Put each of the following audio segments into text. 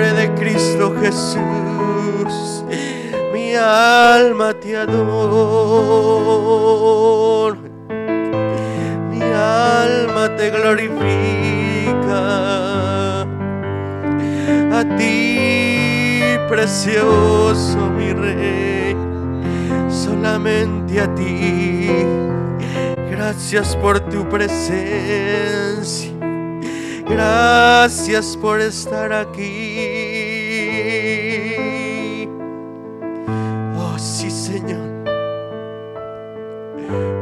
nombre de Cristo Jesús, mi alma te adora, mi alma te glorifica. A ti, precioso mi Rey, solamente a ti. Gracias por tu presencia, gracias por estar aquí. Oh sí, Señor,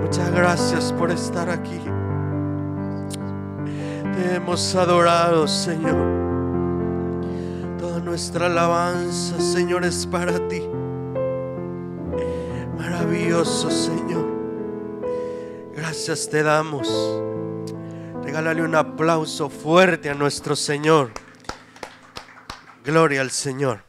muchas gracias por estar aquí. Te hemos adorado, Señor. Toda nuestra alabanza, Señor, es para ti. Maravilloso, Señor. Gracias te damos. Regálale un aplauso fuerte a nuestro Señor. Gloria al Señor.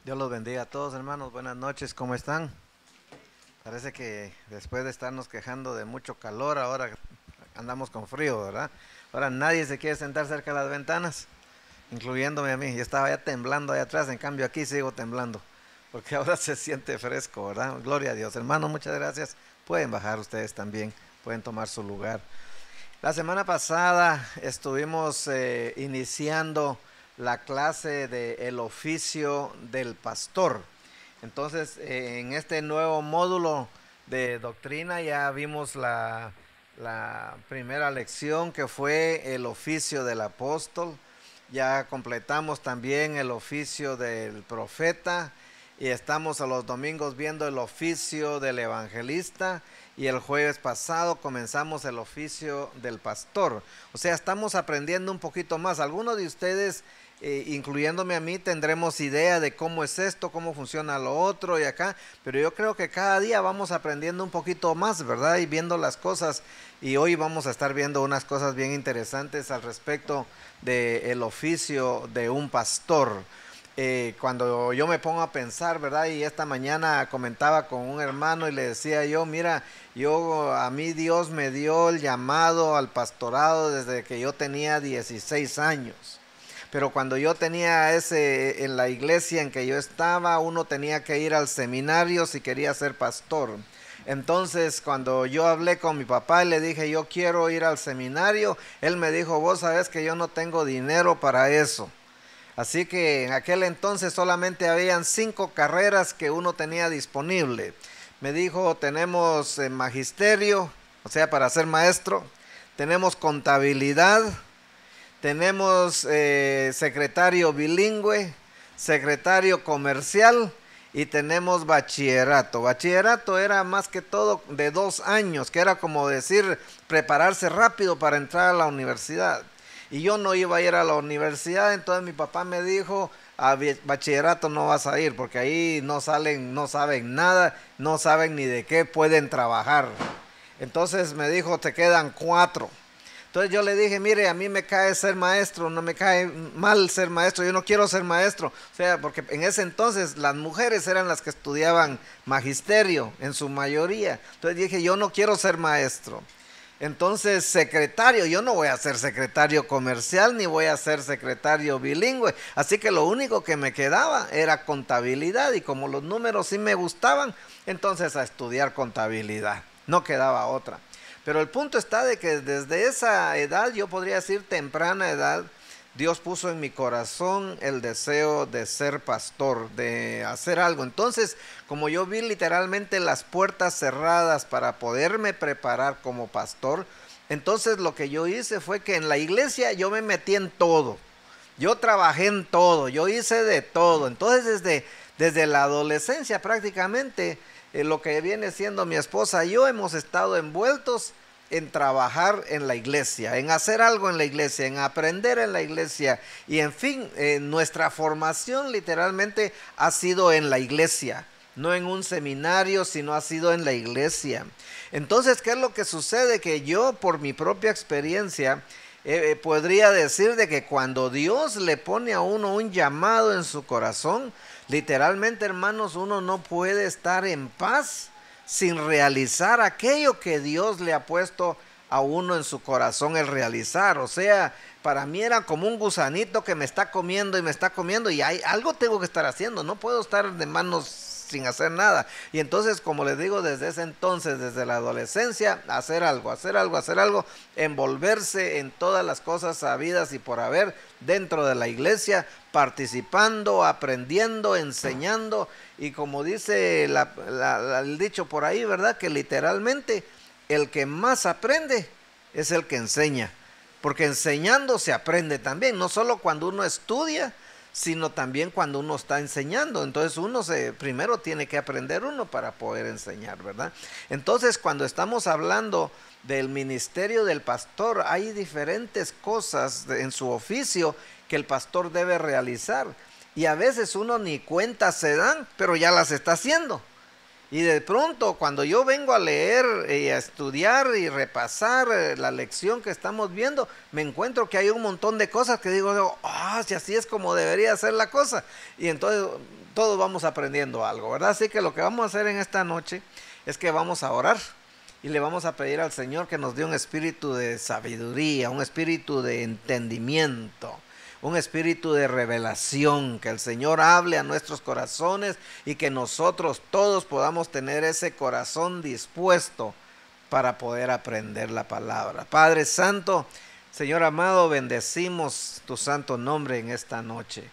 Dios los bendiga a todos, hermanos. Buenas noches, ¿cómo están? Parece que después de estarnos quejando de mucho calor, ahora andamos con frío, ¿verdad? Ahora nadie se quiere sentar cerca de las ventanas, incluyéndome a mí. Yo estaba ya temblando allá atrás, en cambio aquí sigo temblando, porque ahora se siente fresco, ¿verdad? Gloria a Dios. Hermano, muchas gracias. Pueden bajar ustedes también, pueden tomar su lugar. La semana pasada estuvimos iniciando la clase del oficio del pastor. Entonces, en este nuevo módulo de doctrina ya vimos la primera lección, que fue el oficio del apóstol. Ya completamos también el oficio del profeta y estamos a los domingos viendo el oficio del evangelista, y el jueves pasado comenzamos el oficio del pastor. O sea, estamos aprendiendo un poquito más. Algunos de ustedes, incluyéndome a mí, tendremos idea de cómo es esto, cómo funciona lo otro y acá, pero yo creo que cada día vamos aprendiendo un poquito más, ¿verdad? Y viendo las cosas, y hoy vamos a estar viendo unas cosas bien interesantes al respecto del oficio de un pastor. Cuando yo me pongo a pensar, ¿verdad? Y esta mañana comentaba con un hermano y le decía yo, mira, a mí Dios me dio el llamado al pastorado desde que yo tenía 16 años. Pero cuando yo tenía en la iglesia en que yo estaba, uno tenía que ir al seminario si quería ser pastor. Entonces, cuando yo hablé con mi papá y le dije, yo quiero ir al seminario, él me dijo, vos sabés que yo no tengo dinero para eso. Así que en aquel entonces solamente habían 5 carreras que uno tenía disponible. Me dijo, tenemos magisterio, o sea, para ser maestro, tenemos contabilidad, tenemos secretario bilingüe, secretario comercial y tenemos bachillerato. Bachillerato era más que todo de 2 años, que era como decir prepararse rápido para entrar a la universidad. Y yo no iba a ir a la universidad, entonces mi papá me dijo, a bachillerato no vas a ir, porque ahí no saben nada, no saben ni de qué pueden trabajar. Entonces me dijo, te quedan 4. Entonces yo le dije, mire, a mí me cae ser maestro, no me cae mal ser maestro, yo no quiero ser maestro. O sea, porque en ese entonces las mujeres eran las que estudiaban magisterio, en su mayoría. Entonces dije, yo no quiero ser maestro. Entonces, secretario, yo no voy a ser secretario comercial ni voy a ser secretario bilingüe. Así que lo único que me quedaba era contabilidad, y como los números sí me gustaban, entonces a estudiar contabilidad. No quedaba otra. Pero el punto está de que desde esa edad, yo podría decir temprana edad, Dios puso en mi corazón el deseo de ser pastor, de hacer algo. Entonces, como yo vi literalmente las puertas cerradas para poderme preparar como pastor, entonces lo que yo hice fue que en la iglesia yo me metí en todo. Yo trabajé en todo, yo hice de todo. Entonces desde la adolescencia prácticamente, lo que viene siendo mi esposa y yo hemos estado envueltos en trabajar en la iglesia, en hacer algo en la iglesia, en aprender en la iglesia, y en fin, nuestra formación literalmente ha sido en la iglesia, no en un seminario, sino ha sido en la iglesia. Entonces, ¿qué es lo que sucede? Que yo, por mi propia experiencia, podría decir de que cuando Dios le pone a uno un llamado en su corazón, literalmente, hermanos, uno no puede estar en paz sin realizar aquello que Dios le ha puesto a uno en su corazón el realizar. O sea, para mí era como un gusanito que me está comiendo y algo tengo que estar haciendo, no puedo estar de manos sin hacer nada. Y entonces, como les digo, desde ese entonces, desde la adolescencia, hacer algo, envolverse en todas las cosas sabidas y por haber dentro de la iglesia, participando, aprendiendo, enseñando. Y como dice el dicho por ahí, ¿verdad? Que literalmente el que más aprende es el que enseña. Porque enseñando se aprende también, no solo cuando uno estudia, sino también cuando uno está enseñando. Entonces primero tiene que aprender uno para poder enseñar, ¿verdad? Entonces, cuando estamos hablando del ministerio del pastor, hay diferentes cosas en su oficio que el pastor debe realizar. Y a veces uno ni cuenta se dan, pero ya las está haciendo. Y de pronto, cuando yo vengo a leer y a estudiar y repasar la lección que estamos viendo, me encuentro que hay un montón de cosas que digo, si así es como debería ser la cosa. Y entonces todos vamos aprendiendo algo, ¿verdad? Así que lo que vamos a hacer en esta noche es que vamos a orar y le vamos a pedir al Señor que nos dé un espíritu de sabiduría, un espíritu de entendimiento, un espíritu de revelación, que el Señor hable a nuestros corazones y que nosotros todos podamos tener ese corazón dispuesto para poder aprender la palabra. Padre Santo, Señor amado, bendecimos tu santo nombre en esta noche.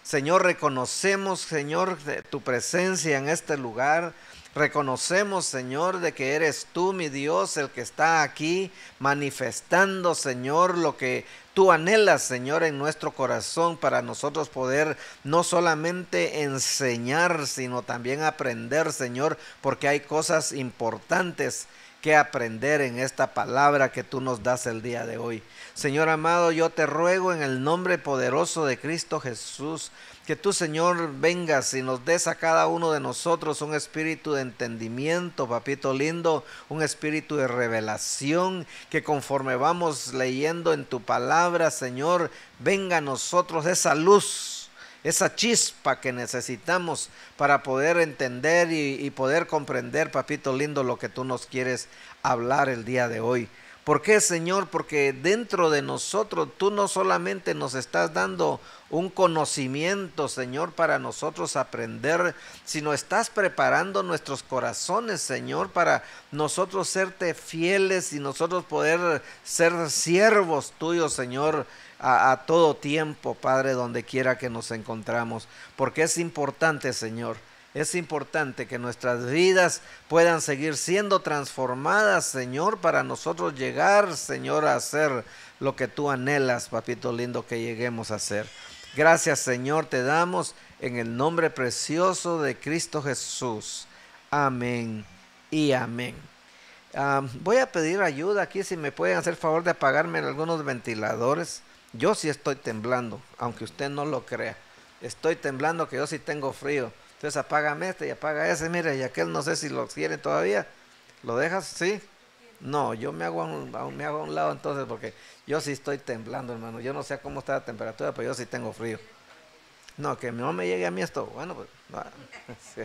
Señor, reconocemos, Señor, tu presencia en este lugar. Reconocemos, Señor, de que eres tú, mi Dios, el que está aquí manifestando, Señor, lo que tú anhelas, Señor, en nuestro corazón para nosotros poder no solamente enseñar, sino también aprender, Señor, porque hay cosas importantes que aprender en esta palabra que tú nos das el día de hoy. Señor amado, yo te ruego en el nombre poderoso de Cristo Jesús, que tú, Señor, vengas y nos des a cada uno de nosotros un espíritu de entendimiento, papito lindo, un espíritu de revelación, que conforme vamos leyendo en tu palabra, Señor, venga a nosotros esa luz, esa chispa que necesitamos para poder entender y poder comprender, papito lindo, lo que tú nos quieres hablar el día de hoy. ¿Por qué, Señor? Porque dentro de nosotros tú no solamente nos estás dando un conocimiento, Señor, para nosotros aprender, sino estás preparando nuestros corazones, Señor, para nosotros serte fieles y nosotros poder ser siervos tuyos, Señor, a todo tiempo, Padre, donde quiera que nos encontramos. Porque es importante, Señor. Es importante que nuestras vidas puedan seguir siendo transformadas, Señor, para nosotros llegar, Señor, a hacer lo que tú anhelas, papito lindo, que lleguemos a hacer. Gracias, Señor, te damos en el nombre precioso de Cristo Jesús. Amén y amén. Voy a pedir ayuda aquí, si me pueden hacer favor de apagarme algunos ventiladores. Yo sí estoy temblando, aunque usted no lo crea. Estoy temblando, que yo sí tengo frío. Entonces apágame este y apaga ese, mire, y aquel no sé si lo quiere todavía. ¿Lo dejas? ¿Sí? No, yo me hago a un lado entonces, porque yo sí estoy temblando, hermano. Yo no sé cómo está la temperatura, pero yo sí tengo frío. No, que no me llegue a mí esto. Bueno, pues... No. Sí.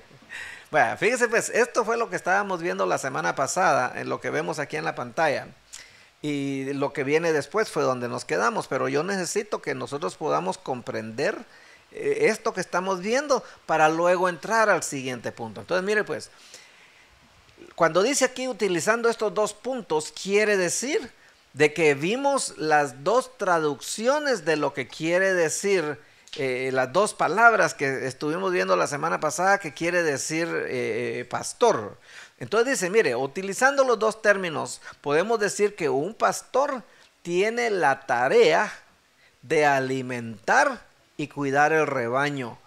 Bueno, fíjese pues, esto fue lo que estábamos viendo la semana pasada, en lo que vemos aquí en la pantalla. Y lo que viene después fue donde nos quedamos, pero yo necesito que nosotros podamos comprender esto que estamos viendo para luego entrar al siguiente punto. Entonces, mire pues, cuando dice aquí utilizando estos dos puntos, quiere decir de que vimos las dos traducciones de lo que quiere decir las dos palabras que estuvimos viendo la semana pasada, que quiere decir pastor. Entonces dice, mire, utilizando los dos términos, podemos decir que un pastor tiene la tarea de alimentar y cuidar el rebaño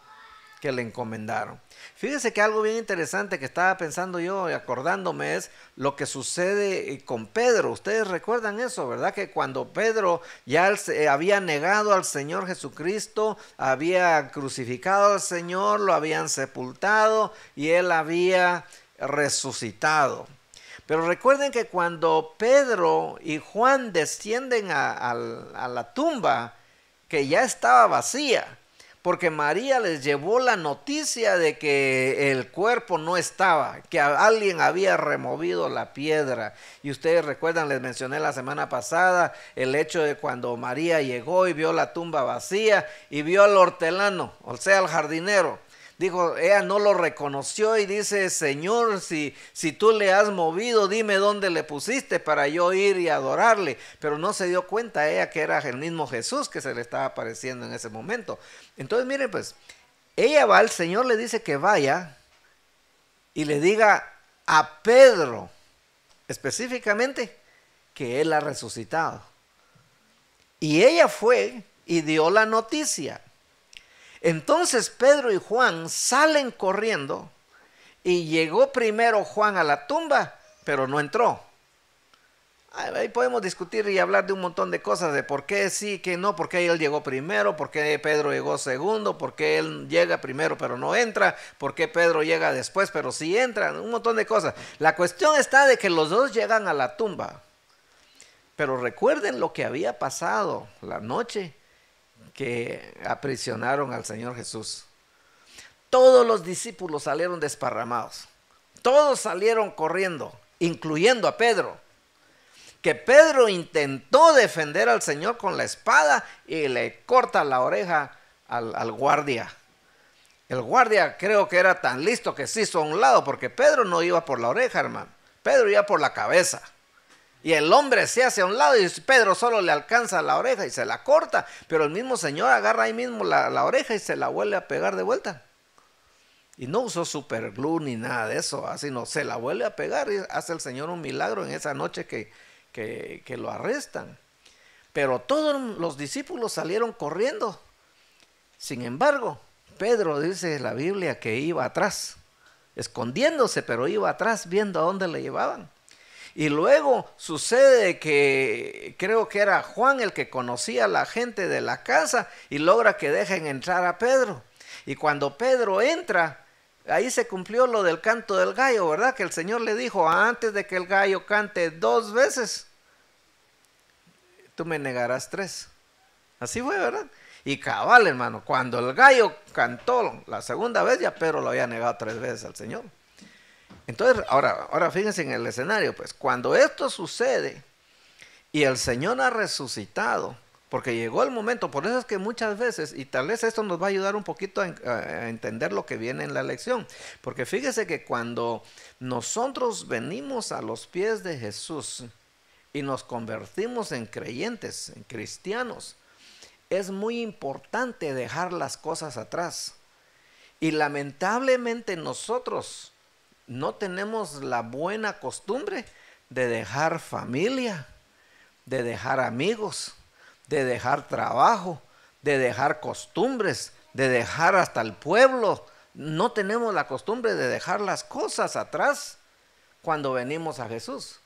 que le encomendaron. Fíjese que algo bien interesante que estaba pensando yo y acordándome es lo que sucede con Pedro. Ustedes recuerdan eso, ¿verdad? Que cuando Pedro ya había negado al Señor Jesucristo, había crucificado al Señor, lo habían sepultado y él había resucitado. Pero recuerden que cuando Pedro y Juan descienden a la tumba, que ya estaba vacía, porque María les llevó la noticia de que el cuerpo no estaba, que alguien había removido la piedra. Y ustedes recuerdan, les mencioné la semana pasada el hecho de cuando María llegó y vio la tumba vacía y vio al hortelano, o sea, al jardinero. Dijo, ella no lo reconoció y dice, Señor, si tú le has movido, dime dónde le pusiste para yo ir y adorarle. Pero no se dio cuenta ella que era el mismo Jesús que se le estaba apareciendo en ese momento. Entonces miren pues, ella va, el Señor le dice que vaya y le diga a Pedro específicamente que Él ha resucitado. Y ella fue y dio la noticia. Entonces Pedro y Juan salen corriendo y llegó primero Juan a la tumba, pero no entró. Ahí podemos discutir y hablar de un montón de cosas, de por qué sí, que no, por qué él llegó primero, por qué Pedro llegó segundo, por qué él llega primero pero no entra, por qué Pedro llega después pero sí entra, un montón de cosas. La cuestión está de que los dos llegan a la tumba, pero recuerden lo que había pasado la noche que aprisionaron al Señor Jesús. Todos los discípulos salieron desparramados, todos salieron corriendo, incluyendo a Pedro, que Pedro intentó defender al Señor con la espada y le corta la oreja al guardia. El guardia creo que era tan listo que se hizo a un lado, porque Pedro no iba por la oreja, hermano, Pedro iba por la cabeza. Y el hombre se hace a un lado y Pedro solo le alcanza la oreja y se la corta. Pero el mismo Señor agarra ahí mismo la oreja y se la vuelve a pegar de vuelta. Y no usó superglue ni nada de eso, sino se la vuelve a pegar y hace el Señor un milagro en esa noche que lo arrestan. Pero todos los discípulos salieron corriendo. Sin embargo, Pedro dice la Biblia que iba atrás, escondiéndose, pero iba atrás viendo a dónde le llevaban. Y luego sucede que creo que era Juan el que conocía a la gente de la casa y logra que dejen entrar a Pedro. Y cuando Pedro entra, ahí se cumplió lo del canto del gallo, ¿verdad? Que el Señor le dijo, antes de que el gallo cante 2 veces, tú me negarás 3. Así fue, ¿verdad? Y cabal, hermano, cuando el gallo cantó la segunda vez, ya Pedro lo había negado 3 veces al Señor. Entonces, ahora fíjense en el escenario, pues, cuando esto sucede y el Señor ha resucitado, porque llegó el momento, por eso es que muchas veces, y tal vez esto nos va a ayudar un poquito a entender lo que viene en la lección, porque fíjese que cuando nosotros venimos a los pies de Jesús y nos convertimos en creyentes, en cristianos, es muy importante dejar las cosas atrás. Y lamentablemente nosotros no tenemos la buena costumbre de dejar familia, de dejar amigos, de dejar trabajo, de dejar costumbres, de dejar hasta el pueblo. No tenemos la costumbre de dejar las cosas atrás cuando venimos a Jesús.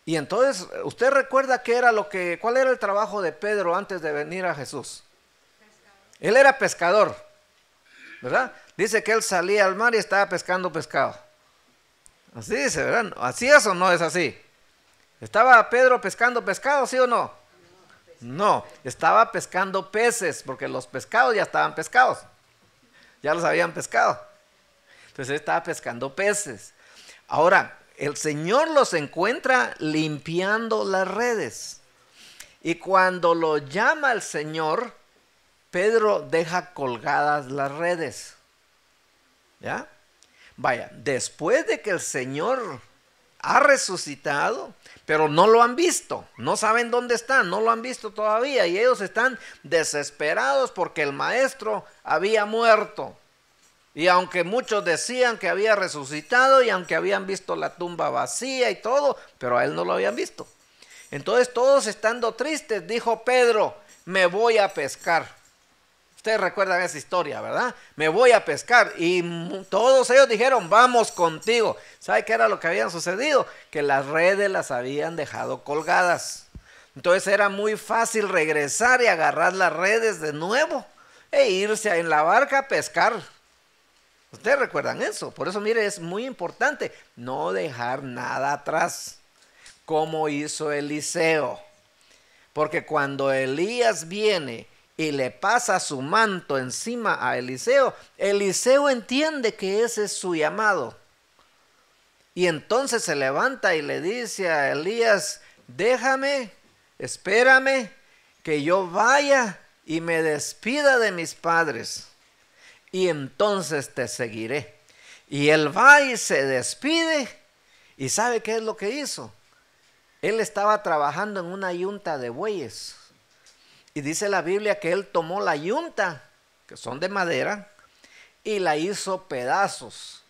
Y entonces, ¿usted recuerda cuál era el trabajo de Pedro antes de venir a Jesús? Él era pescador, ¿verdad? Dice que él salía al mar y estaba pescando pescado. Así dice, ¿verdad? ¿Así es o no es así? ¿Estaba Pedro pescando pescado, sí o no? No, estaba pescando peces, porque los pescados ya estaban pescados. Ya los habían pescado. Entonces él estaba pescando peces. Ahora, el Señor los encuentra limpiando las redes. Y cuando lo llama el Señor, Pedro deja colgadas las redes. ¿Ya? Vaya, después de que el Señor ha resucitado, pero no lo han visto, no saben dónde están, no lo han visto todavía, y ellos están desesperados porque el maestro había muerto. Y aunque muchos decían que había resucitado y aunque habían visto la tumba vacía y todo, pero a él no lo habían visto. Entonces todos estando tristes, dijo Pedro, me voy a pescar. Ustedes recuerdan esa historia, ¿verdad? Me voy a pescar. Y todos ellos dijeron, vamos contigo. ¿Sabe qué era lo que había sucedido? Que las redes las habían dejado colgadas. Entonces era muy fácil regresar y agarrar las redes de nuevo e irse en la barca a pescar. Ustedes recuerdan eso. Por eso, mire, es muy importante no dejar nada atrás, como hizo Eliseo. Porque cuando Elías viene y le pasa su manto encima a Eliseo, Eliseo entiende que ese es su llamado. Y entonces se levanta y le dice a Elías, déjame, espérame, que yo vaya y me despida de mis padres, y entonces te seguiré. Y él va y se despide, y ¿sabe qué es lo que hizo? Él estaba trabajando en una yunta de bueyes, y dice la Biblia que él tomó la yunta, que son de madera, y la hizo pedazos.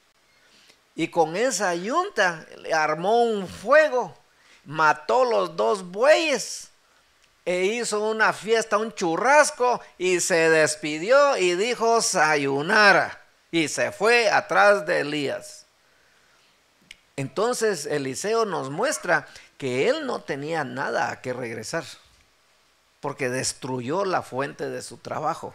Y con esa yunta armó un fuego, mató los 2 bueyes e hizo una fiesta, un churrasco, y se despidió y dijo sayunara, y se fue atrás de Elías. Entonces Eliseo nos muestra que él no tenía nada a que regresar, porque destruyó la fuente de su trabajo.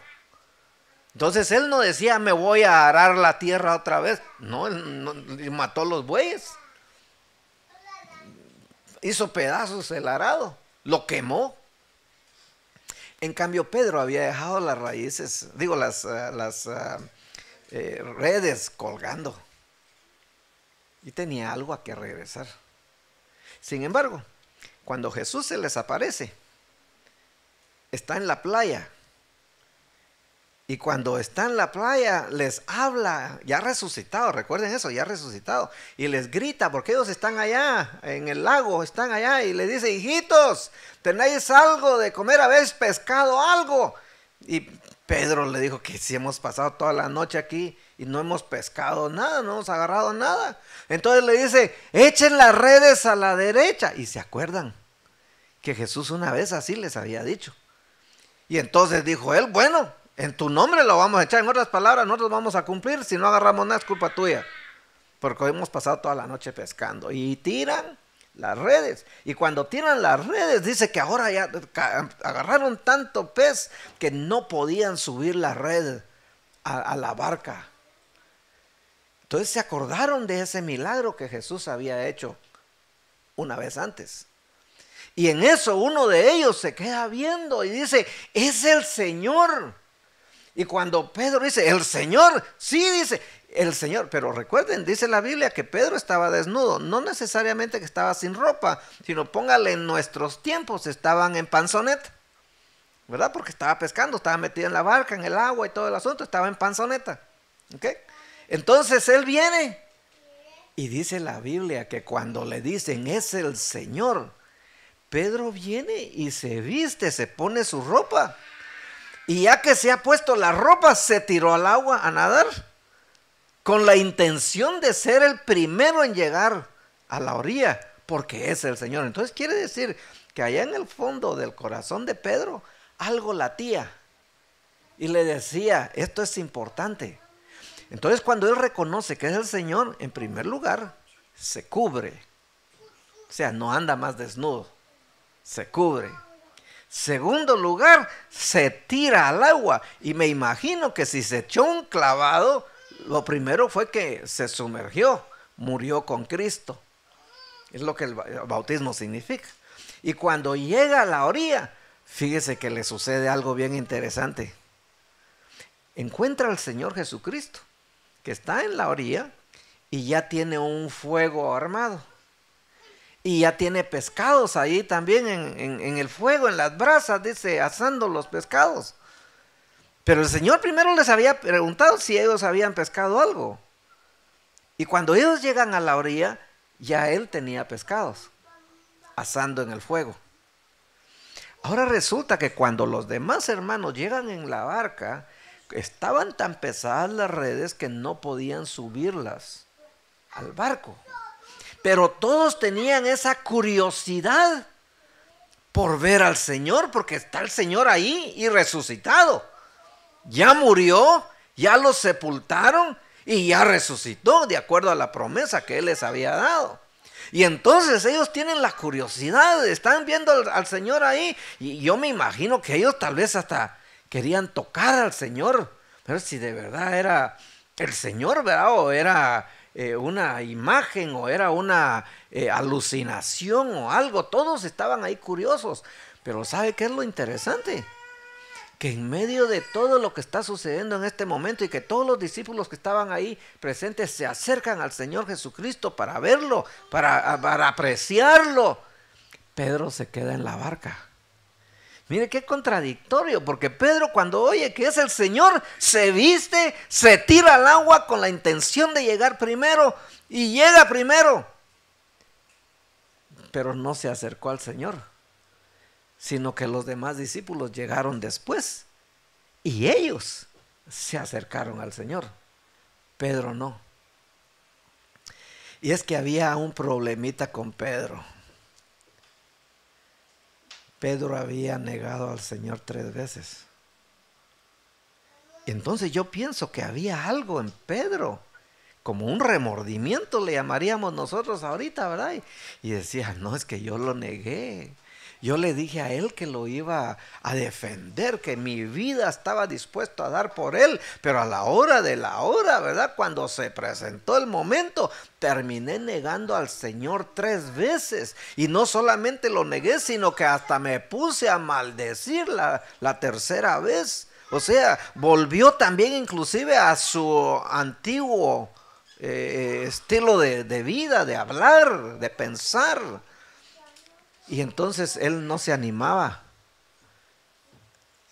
Entonces él no decía, me voy a arar la tierra otra vez. No, él mató los bueyes. Hizo pedazos el arado, lo quemó. En cambio Pedro había dejado las raíces, las redes colgando. Y tenía algo a que regresar. Sin embargo, cuando Jesús se les aparece, está en la playa. Y cuando está en la playa les habla, ya resucitado, recuerden eso, ya resucitado. Y les grita, porque ellos están allá, en el lago, están allá. Y les dice, hijitos, ¿tenéis algo de comer? ¿Habéis pescado algo? Y Pedro le dijo que si hemos pasado toda la noche aquí y no hemos pescado nada, no hemos agarrado nada. Entonces le dice, echen las redes a la derecha. Y se acuerdan que Jesús una vez así les había dicho. Y entonces dijo él, bueno, en tu nombre lo vamos a echar. En otras palabras, nosotros vamos a cumplir. Si no agarramos nada es culpa tuya, porque hoy hemos pasado toda la noche pescando. Y tiran las redes. Y cuando tiran las redes, dice que ahora ya agarraron tanto pez que no podían subir la red a la barca. Entonces se acordaron de ese milagro que Jesús había hecho una vez antes. Y en eso uno de ellos se queda viendo y dice, es el Señor. Y cuando Pedro dice, ¿el Señor? Sí, dice, el Señor. Pero recuerden, dice la Biblia que Pedro estaba desnudo. No necesariamente que estaba sin ropa, sino póngale en nuestros tiempos, estaban en panzoneta, ¿verdad? Porque estaba pescando, estaba metido en la barca, en el agua y todo el asunto, estaba en panzoneta. ¿Ok? Entonces él viene y dice la Biblia que cuando le dicen, es el Señor, Pedro viene y se viste, se pone su ropa. Y ya que se ha puesto la ropa, se tiró al agua a nadar, con la intención de ser el primero en llegar a la orilla, porque es el Señor. Entonces quiere decir que allá en el fondo del corazón de Pedro, algo latía. Y le decía, esto es importante. Entonces cuando él reconoce que es el Señor, en primer lugar, se cubre. O sea, no anda más desnudo, se cubre. Segundo lugar, se tira al agua. Y me imagino que si se echó un clavado, lo primero fue que se sumergió, murió con Cristo. Es lo que el bautismo significa. Y cuando llega a la orilla, fíjese que le sucede algo bien interesante. Encuentra al Señor Jesucristo, que está en la orilla y ya tiene un fuego armado. Y ya tiene pescados ahí también en el fuego, en las brasas, dice, asando los pescados. Pero el Señor primero les había preguntado si ellos habían pescado algo. Y cuando ellos llegan a la orilla, ya Él tenía pescados, asando en el fuego. Ahora resulta que cuando los demás hermanos llegan en la barca, estaban tan pesadas las redes que no podían subirlas al barco. Pero todos tenían esa curiosidad por ver al Señor, porque está el Señor ahí y resucitado. Ya murió, ya lo sepultaron y ya resucitó de acuerdo a la promesa que Él les había dado. Y entonces ellos tienen la curiosidad, están viendo al Señor ahí. Y yo me imagino que ellos tal vez hasta querían tocar al Señor. Pero si de verdad era el Señor, ¿verdad? O era una imagen, o era una alucinación o algo. Todos estaban ahí curiosos. Pero ¿sabe qué es lo interesante? que en medio de todo lo que está sucediendo en este momento y que todos los discípulos que estaban ahí presentes se acercan al Señor Jesucristo para verlo, para apreciarlo, Pedro se queda en la barca. Mire qué contradictorio, porque Pedro cuando oye que es el Señor, se viste, se tira al agua con la intención de llegar primero y llega primero. Pero no se acercó al Señor, sino que los demás discípulos llegaron después y ellos se acercaron al Señor. Pedro no. Y es que había un problemita con Pedro. Pedro había negado al Señor 3 veces. Entonces yo pienso que había algo en Pedro, como un remordimiento le llamaríamos nosotros ahorita, ¿verdad? Y decía, no, es que yo lo negué. Yo le dije a él que lo iba a defender, que mi vida estaba dispuesto a dar por él, pero a la hora de la hora, ¿verdad? Cuando se presentó el momento, terminé negando al Señor 3 veces. Y no solamente lo negué, sino que hasta me puse a maldecir la tercera vez. O sea, volvió también inclusive a su antiguo estilo de vida, de hablar, de pensar. Y entonces él no se animaba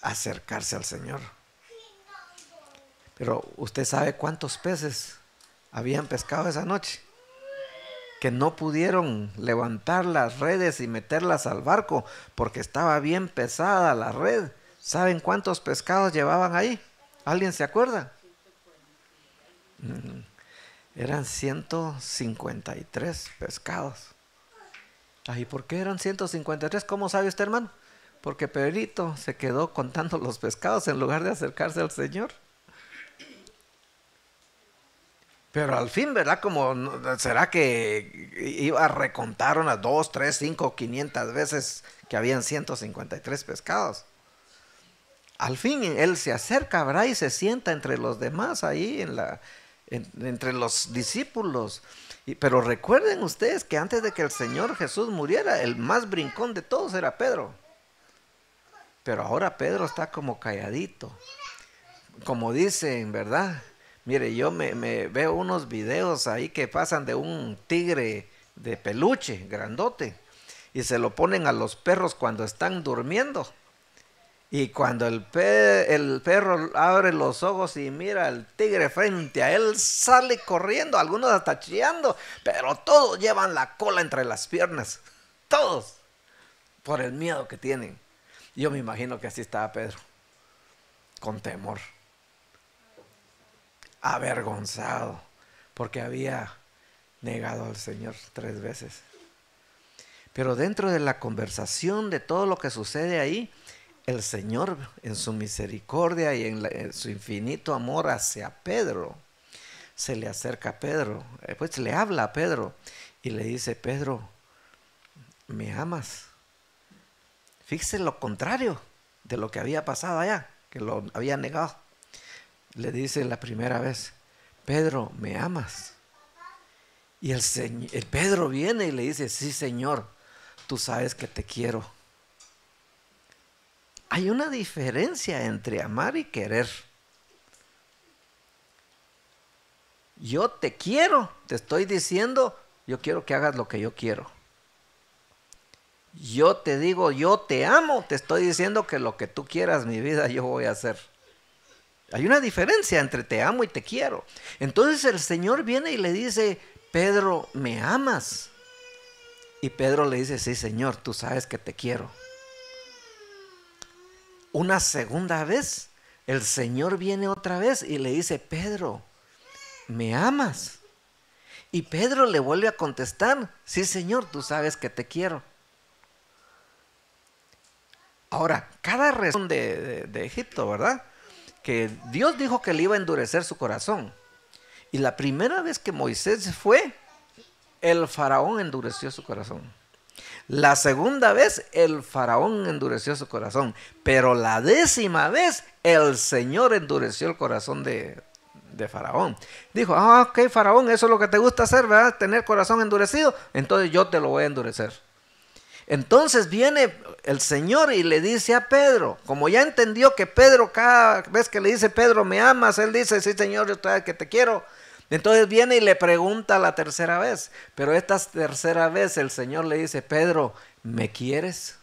a acercarse al Señor. Pero usted sabe cuántos peces habían pescado esa noche, que no pudieron levantar las redes y meterlas al barco porque estaba bien pesada la red. ¿Saben cuántos pescados llevaban ahí? ¿Alguien se acuerda? Eran 153 pescados. ¿Y por qué eran 153? ¿Cómo sabe usted, hermano? Porque Pedrito se quedó contando los pescados en lugar de acercarse al Señor. Pero al fin, ¿verdad? ¿Será que iba a recontar unas 2, 3, 5, 500 veces que habían 153 pescados? Al fin él se acerca, ¿verdad? Y se sienta entre los demás ahí, entre los discípulos. Pero recuerden ustedes que antes de que el Señor Jesús muriera, el más brincón de todos era Pedro. Pero ahora Pedro está como calladito. Como dicen, ¿verdad? Mire, yo me veo unos videos ahí que pasan de un tigre de peluche, grandote, y se lo ponen a los perros cuando están durmiendo. Y cuando el perro abre los ojos y mira al tigre frente a él, sale corriendo, algunos hasta chillando, pero todos llevan la cola entre las piernas, todos, por el miedo que tienen. Yo me imagino que así estaba Pedro, con temor, avergonzado, porque había negado al Señor 3 veces. Pero dentro de la conversación, de todo lo que sucede ahí, el Señor en su misericordia y en su infinito amor hacia Pedro, se le acerca a Pedro, pues le habla a Pedro y le dice: Pedro, ¿me amas? Fíjese lo contrario de lo que había pasado allá, que lo había negado. Le dice la primera vez: Pedro, ¿me amas? Y el Pedro viene y le dice: sí, Señor, tú sabes que te quiero. Hay una diferencia entre amar y querer. Yo te quiero, te estoy diciendo, yo quiero que hagas lo que yo quiero. Yo te digo, yo te amo, te estoy diciendo que lo que tú quieras, mi vida, yo voy a hacer. Hay una diferencia entre te amo y te quiero. Entonces el Señor viene y le dice: Pedro, ¿me amas? Y Pedro le dice: sí, Señor, tú sabes que te quiero. Una segunda vez, el Señor viene otra vez y le dice: Pedro, ¿me amas? Y Pedro le vuelve a contestar: sí, Señor, tú sabes que te quiero. Ahora, cada región de Egipto, ¿verdad? Que Dios dijo que le iba a endurecer su corazón. Y la primera vez que Moisés fue, el faraón endureció su corazón. La segunda vez, el faraón endureció su corazón. Pero la 10ª vez, el Señor endureció el corazón de faraón. Dijo: ok, faraón, eso es lo que te gusta hacer, ¿verdad? Tener corazón endurecido. Entonces yo te lo voy a endurecer. Entonces viene el Señor y le dice a Pedro, como ya entendió que Pedro, cada vez que le dice Pedro, ¿me amas? Él dice, sí Señor, yo todavía que te quiero. Entonces viene y le pregunta la tercera vez, pero esta tercera vez el Señor le dice, Pedro, ¿me quieres?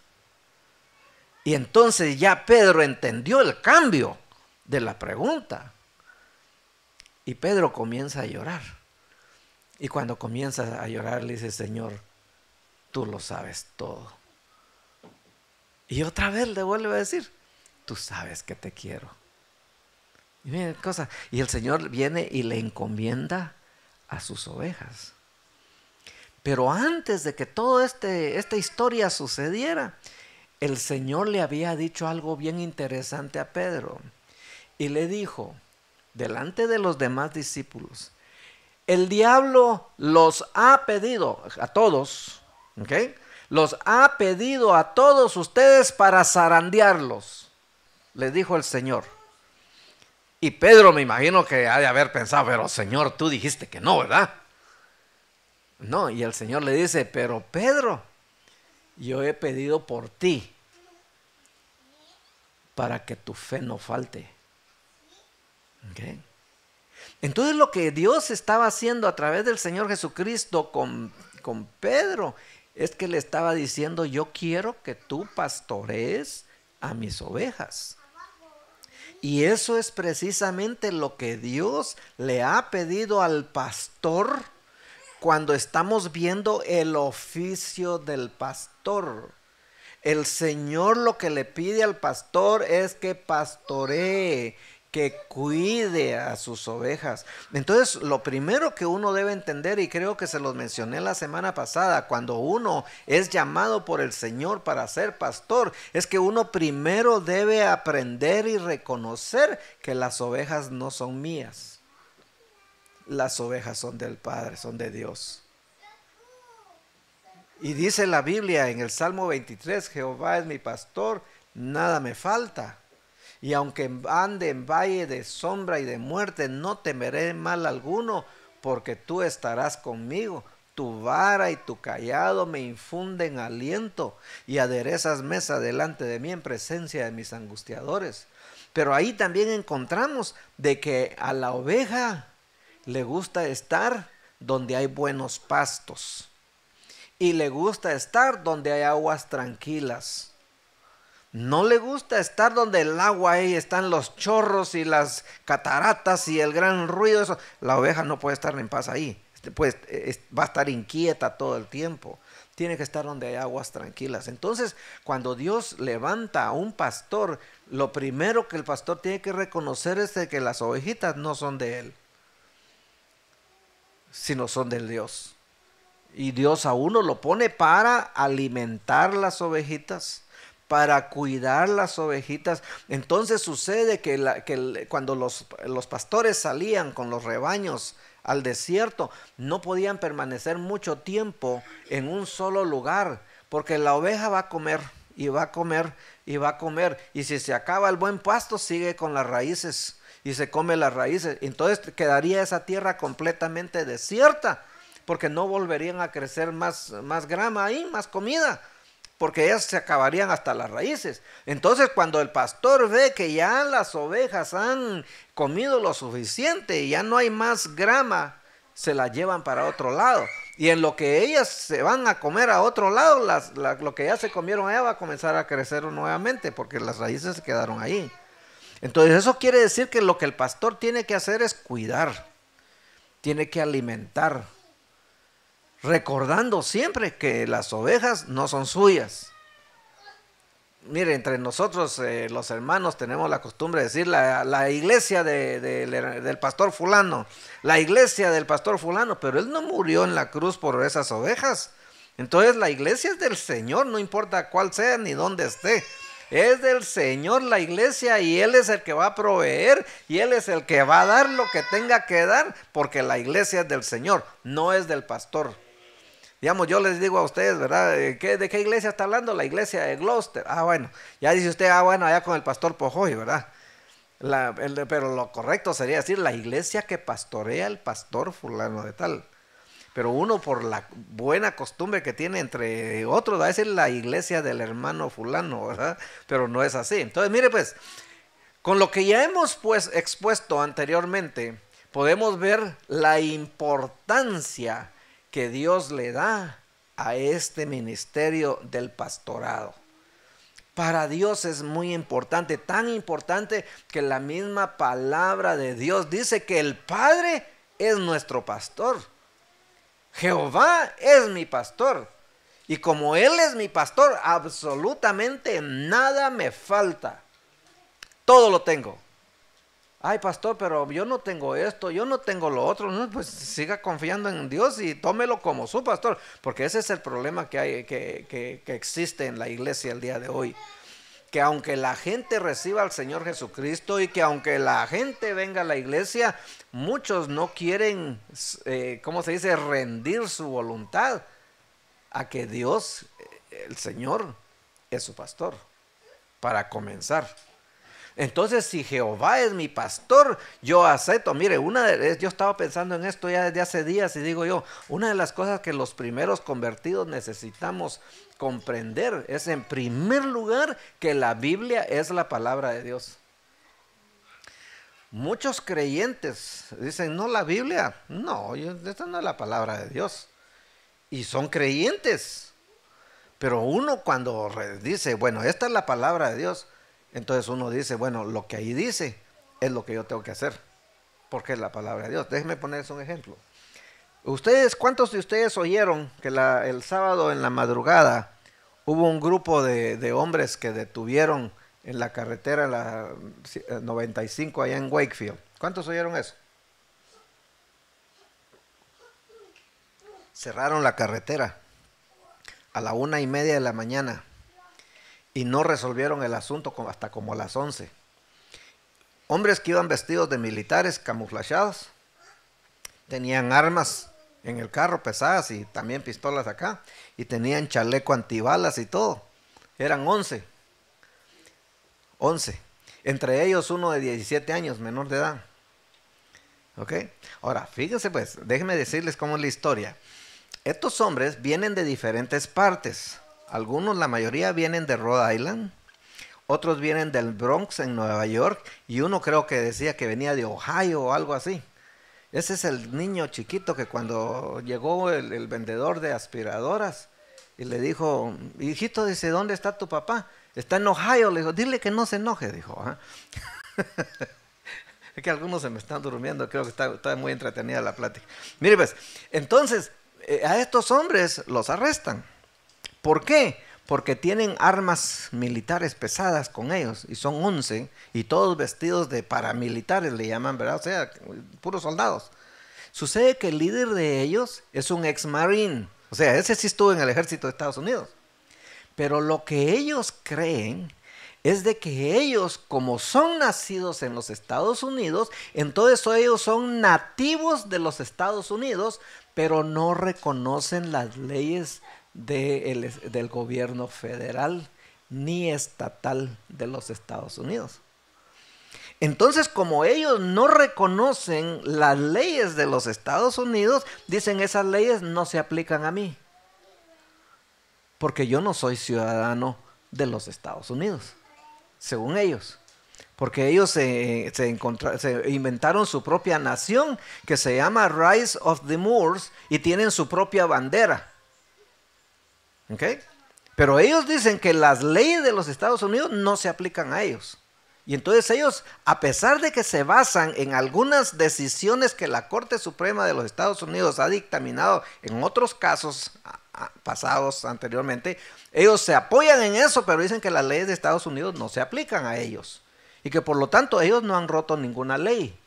Y entonces ya Pedro entendió el cambio de la pregunta. Y Pedro comienza a llorar. Y cuando comienza a llorar le dice, Señor, tú lo sabes todo. Y otra vez le vuelve a decir, tú sabes que te quiero. Y miren cosa, y el Señor viene y le encomienda a sus ovejas. Pero antes de que toda esta historia sucediera, el Señor le había dicho algo bien interesante a Pedro. Y le dijo, delante de los demás discípulos, el diablo los ha pedido a todos, ¿ok? Los ha pedido a todos ustedes para zarandearlos, les dijo el Señor. Y Pedro me imagino que ha de haber pensado, pero Señor, tú dijiste que no, ¿verdad? No, y el Señor le dice, pero Pedro, yo he pedido por ti para que tu fe no falte. ¿Ok? Entonces lo que Dios estaba haciendo a través del Señor Jesucristo con Pedro es que le estaba diciendo, yo quiero que tú pastorees a mis ovejas. Y eso es precisamente lo que Dios le ha pedido al pastor cuando estamos viendo el oficio del pastor. El Señor lo que le pide al pastor es que pastoree, que cuide a sus ovejas. Entonces, lo primero que uno debe entender, y creo que se los mencioné la semana pasada, cuando uno es llamado por el Señor para ser pastor, es que uno primero debe aprender y reconocer que las ovejas no son mías. Las ovejas son del Padre, son de Dios. Y dice la Biblia en el Salmo 23, Jehová es mi pastor, nada me falta. Y aunque ande en valle de sombra y de muerte, no temeré mal alguno, porque tú estarás conmigo. Tu vara y tu cayado me infunden aliento, y aderezas mesa delante de mí en presencia de mis angustiadores. Pero ahí también encontramos de que a la oveja le gusta estar donde hay buenos pastos, y le gusta estar donde hay aguas tranquilas. No le gusta estar donde el agua ahí están los chorros y las cataratas y el gran ruido. Eso. La oveja no puede estar en paz ahí. Pues, va a estar inquieta todo el tiempo. Tiene que estar donde hay aguas tranquilas. Entonces, cuando Dios levanta a un pastor, lo primero que el pastor tiene que reconocer es de que las ovejitas no son de él, sino son del Dios. Y Dios a uno lo pone para alimentar las ovejitas, para cuidar las ovejitas. Entonces sucede que cuando los pastores salían con los rebaños al desierto, no podían permanecer mucho tiempo en un solo lugar, porque la oveja va a comer y va a comer y va a comer, y si se acaba el buen pasto sigue con las raíces y se come las raíces. Entonces quedaría esa tierra completamente desierta, porque no volverían a crecer más grama ahí, más comida, porque ellas se acabarían hasta las raíces. Entonces cuando el pastor ve que ya las ovejas han comido lo suficiente y ya no hay más grama, se la llevan para otro lado. Y en lo que ellas se van a comer a otro lado, lo que ya se comieron allá va a comenzar a crecer nuevamente, porque las raíces se quedaron ahí. Entonces eso quiere decir que lo que el pastor tiene que hacer es cuidar, tiene que alimentar, recordando siempre que las ovejas no son suyas. Mire, entre nosotros los hermanos tenemos la costumbre de decir la iglesia del pastor fulano, la iglesia del pastor fulano, pero él no murió en la cruz por esas ovejas. Entonces la iglesia es del Señor, no importa cuál sea ni dónde esté. Es del Señor la iglesia, y Él es el que va a proveer, y Él es el que va a dar lo que tenga que dar, porque la iglesia es del Señor, no es del pastor. Digamos, yo les digo a ustedes, ¿verdad? ¿De qué iglesia está hablando? La iglesia de Gloucester. Ah, bueno, ya dice usted, bueno, allá con el pastor Pojoy, ¿verdad? Pero lo correcto sería decir la iglesia que pastorea el pastor fulano de tal. pero uno por la buena costumbre que tiene entre otros, va a decir la iglesia del hermano fulano, ¿verdad? Pero no es así. Entonces, mire pues, con lo que ya hemos pues expuesto anteriormente, podemos ver la importancia que Dios le da a este ministerio del pastorado. Para Dios es muy importante, tan importante que la misma palabra de Dios dice que el Padre es nuestro pastor. Jehová es mi pastor. Y como Él es mi pastor, absolutamente nada me falta. Todo lo tengo. Ay, pastor, pero yo no tengo esto, yo no tengo lo otro. No, pues siga confiando en Dios y tómelo como su pastor, porque ese es el problema que hay, que existe en la iglesia el día de hoy. Que aunque la gente reciba al Señor Jesucristo y que aunque la gente venga a la iglesia, muchos no quieren, ¿cómo se dice?, rendir su voluntad a que Dios, el Señor, es su pastor, para comenzar. Entonces, si Jehová es mi pastor, yo acepto. Mire, yo estaba pensando en esto ya desde hace días y digo yo, una de las cosas que los primeros convertidos necesitamos comprender es, en primer lugar, que la Biblia es la palabra de Dios. Muchos creyentes dicen, no, la Biblia, no, esta no es la palabra de Dios. Y son creyentes. Pero uno cuando dice, bueno, esta es la palabra de Dios, entonces uno dice, bueno, lo que ahí dice es lo que yo tengo que hacer, porque es la palabra de Dios. Déjenme ponerles un ejemplo. ¿Cuántos de ustedes oyeron que el sábado en la madrugada hubo un grupo de hombres que detuvieron en la carretera la 95 allá en Wakefield? ¿Cuántos oyeron eso? Cerraron la carretera a la 1:30 de la mañana. Y no resolvieron el asunto hasta como a las 11. Hombres que iban vestidos de militares, camuflajeados, tenían armas en el carro pesadas y también pistolas acá, y tenían chaleco antibalas y todo. Eran 11. Entre ellos uno de 17 años, menor de edad. ¿Ok? Ahora, fíjense pues, déjenme decirles cómo es la historia. Estos hombres vienen de diferentes partes. Algunos, la mayoría, vienen de Rhode Island, otros vienen del Bronx en Nueva York, y uno creo que decía que venía de Ohio o algo así. Ese es el niño chiquito que cuando llegó el vendedor de aspiradoras y le dijo, hijito, dice, ¿dónde está tu papá? Está en Ohio. Le dijo, dile que no se enoje, dijo. Es que algunos se me están durmiendo, creo que está muy entretenida la plática. Mire pues, entonces a estos hombres los arrestan. ¿Por qué? Porque tienen armas militares pesadas con ellos, y son 11, y todos vestidos de paramilitares, le llaman, ¿verdad? O sea, puros soldados. Sucede que el líder de ellos es un ex-marine, o sea, ese sí estuvo en el ejército de Estados Unidos. Pero lo que ellos creen es de que ellos, como son nacidos en los Estados Unidos, entonces ellos son nativos de los Estados Unidos, pero no reconocen las leyes del gobierno federal ni estatal de los Estados Unidos. Entonces, como ellos no reconocen las leyes de los Estados Unidos, dicen, esas leyes no se aplican a mí, porque yo no soy ciudadano de los Estados Unidos, según ellos. Porque ellos se inventaron su propia nación que se llama Rise of the Moors y tienen su propia bandera. ¿Okay? Pero ellos dicen que las leyes de los Estados Unidos no se aplican a ellos. Y entonces ellos, a pesar de que se basan en algunas decisiones que la Corte Suprema de los Estados Unidos ha dictaminado en otros casos pasados anteriormente, ellos se apoyan en eso, pero dicen que las leyes de Estados Unidos no se aplican a ellos. Y que por lo tanto ellos no han roto ninguna ley.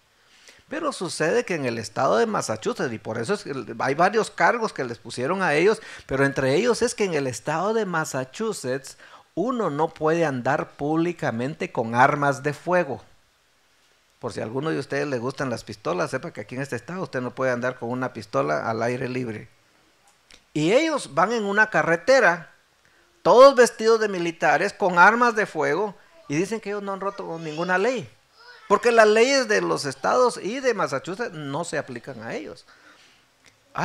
Pero sucede que en el estado de Massachusetts, y por eso es que hay varios cargos que les pusieron a ellos, pero entre ellos es que en el estado de Massachusetts uno no puede andar públicamente con armas de fuego. Por si a alguno de ustedes les gustan las pistolas, sepa que aquí en este estado usted no puede andar con una pistola al aire libre. Y ellos van en una carretera, todos vestidos de militares, con armas de fuego, y dicen que ellos no han roto ninguna ley. Porque las leyes de los estados y de Massachusetts no se aplican a ellos.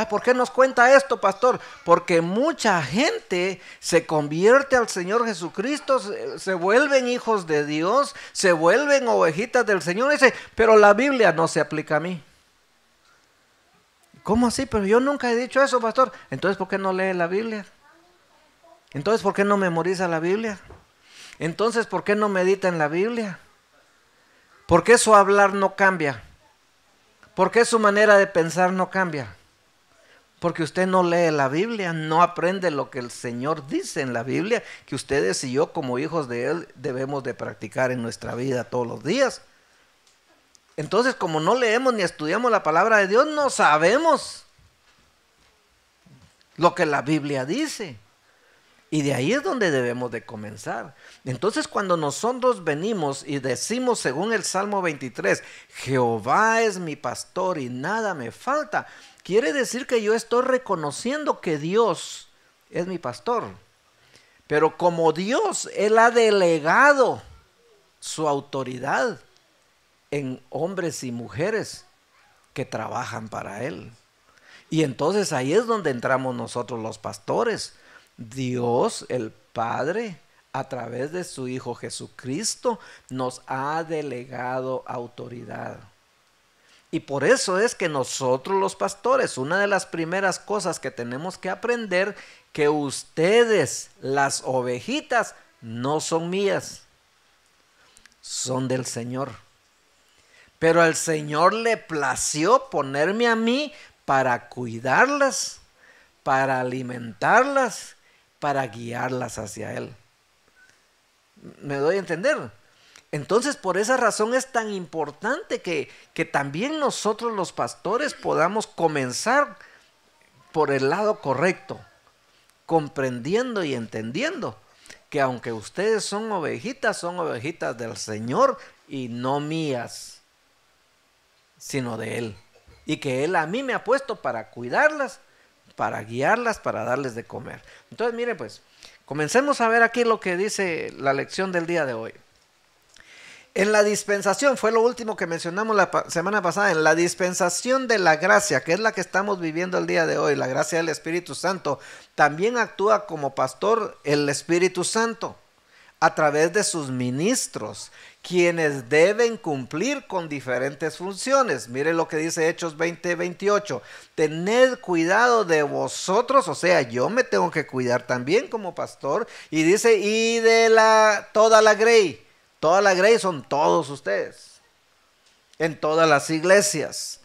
¿Por qué nos cuenta esto, pastor? Porque mucha gente se convierte al Señor Jesucristo, se vuelven hijos de Dios, se vuelven ovejitas del Señor. Dice, pero la Biblia no se aplica a mí. ¿Cómo así? Pero yo nunca he dicho eso, pastor. Entonces, ¿por qué no lee la Biblia? Entonces, ¿por qué no memoriza la Biblia? Entonces, ¿por qué no medita en la Biblia? ¿Por qué su hablar no cambia? ¿Por qué su manera de pensar no cambia? Porque usted no lee la Biblia, no aprende lo que el Señor dice en la Biblia, que ustedes y yo como hijos de Él debemos de practicar en nuestra vida todos los días. Entonces, como no leemos ni estudiamos la palabra de Dios, no sabemos lo que la Biblia dice. Y de ahí es donde debemos de comenzar. Entonces, cuando nosotros venimos y decimos según el Salmo 23, Jehová es mi pastor y nada me falta, quiere decir que yo estoy reconociendo que Dios es mi pastor. Pero como Dios, Él ha delegado su autoridad en hombres y mujeres que trabajan para Él. Y entonces ahí es donde entramos nosotros los pastores. Dios, el Padre, a través de su Hijo Jesucristo, nos ha delegado autoridad. Y por eso es que nosotros los pastores, una de las primeras cosas que tenemos que aprender, que ustedes, las ovejitas, no son mías, son del Señor. Pero al Señor le plació ponerme a mí para cuidarlas, para alimentarlas, para guiarlas hacia Él. ¿Me doy a entender? Entonces, por esa razón es tan importante que también nosotros los pastores podamos comenzar por el lado correcto, comprendiendo y entendiendo que aunque ustedes son ovejitas del Señor y no mías, sino de Él. Y que Él a mí me ha puesto para cuidarlas, para guiarlas, para darles de comer. Entonces, mire pues, comencemos a ver aquí lo que dice la lección del día de hoy. En la dispensación, fue lo último que mencionamos la semana pasada, en la dispensación de la gracia, que es la que estamos viviendo el día de hoy, la gracia del Espíritu Santo, también actúa como pastor el Espíritu Santo a través de sus ministros, quienes deben cumplir con diferentes funciones. Mire lo que dice Hechos 20:28. Tened cuidado de vosotros, o sea, yo me tengo que cuidar también como pastor. Y dice, y de toda la grey. Toda la grey son todos ustedes, en todas las iglesias,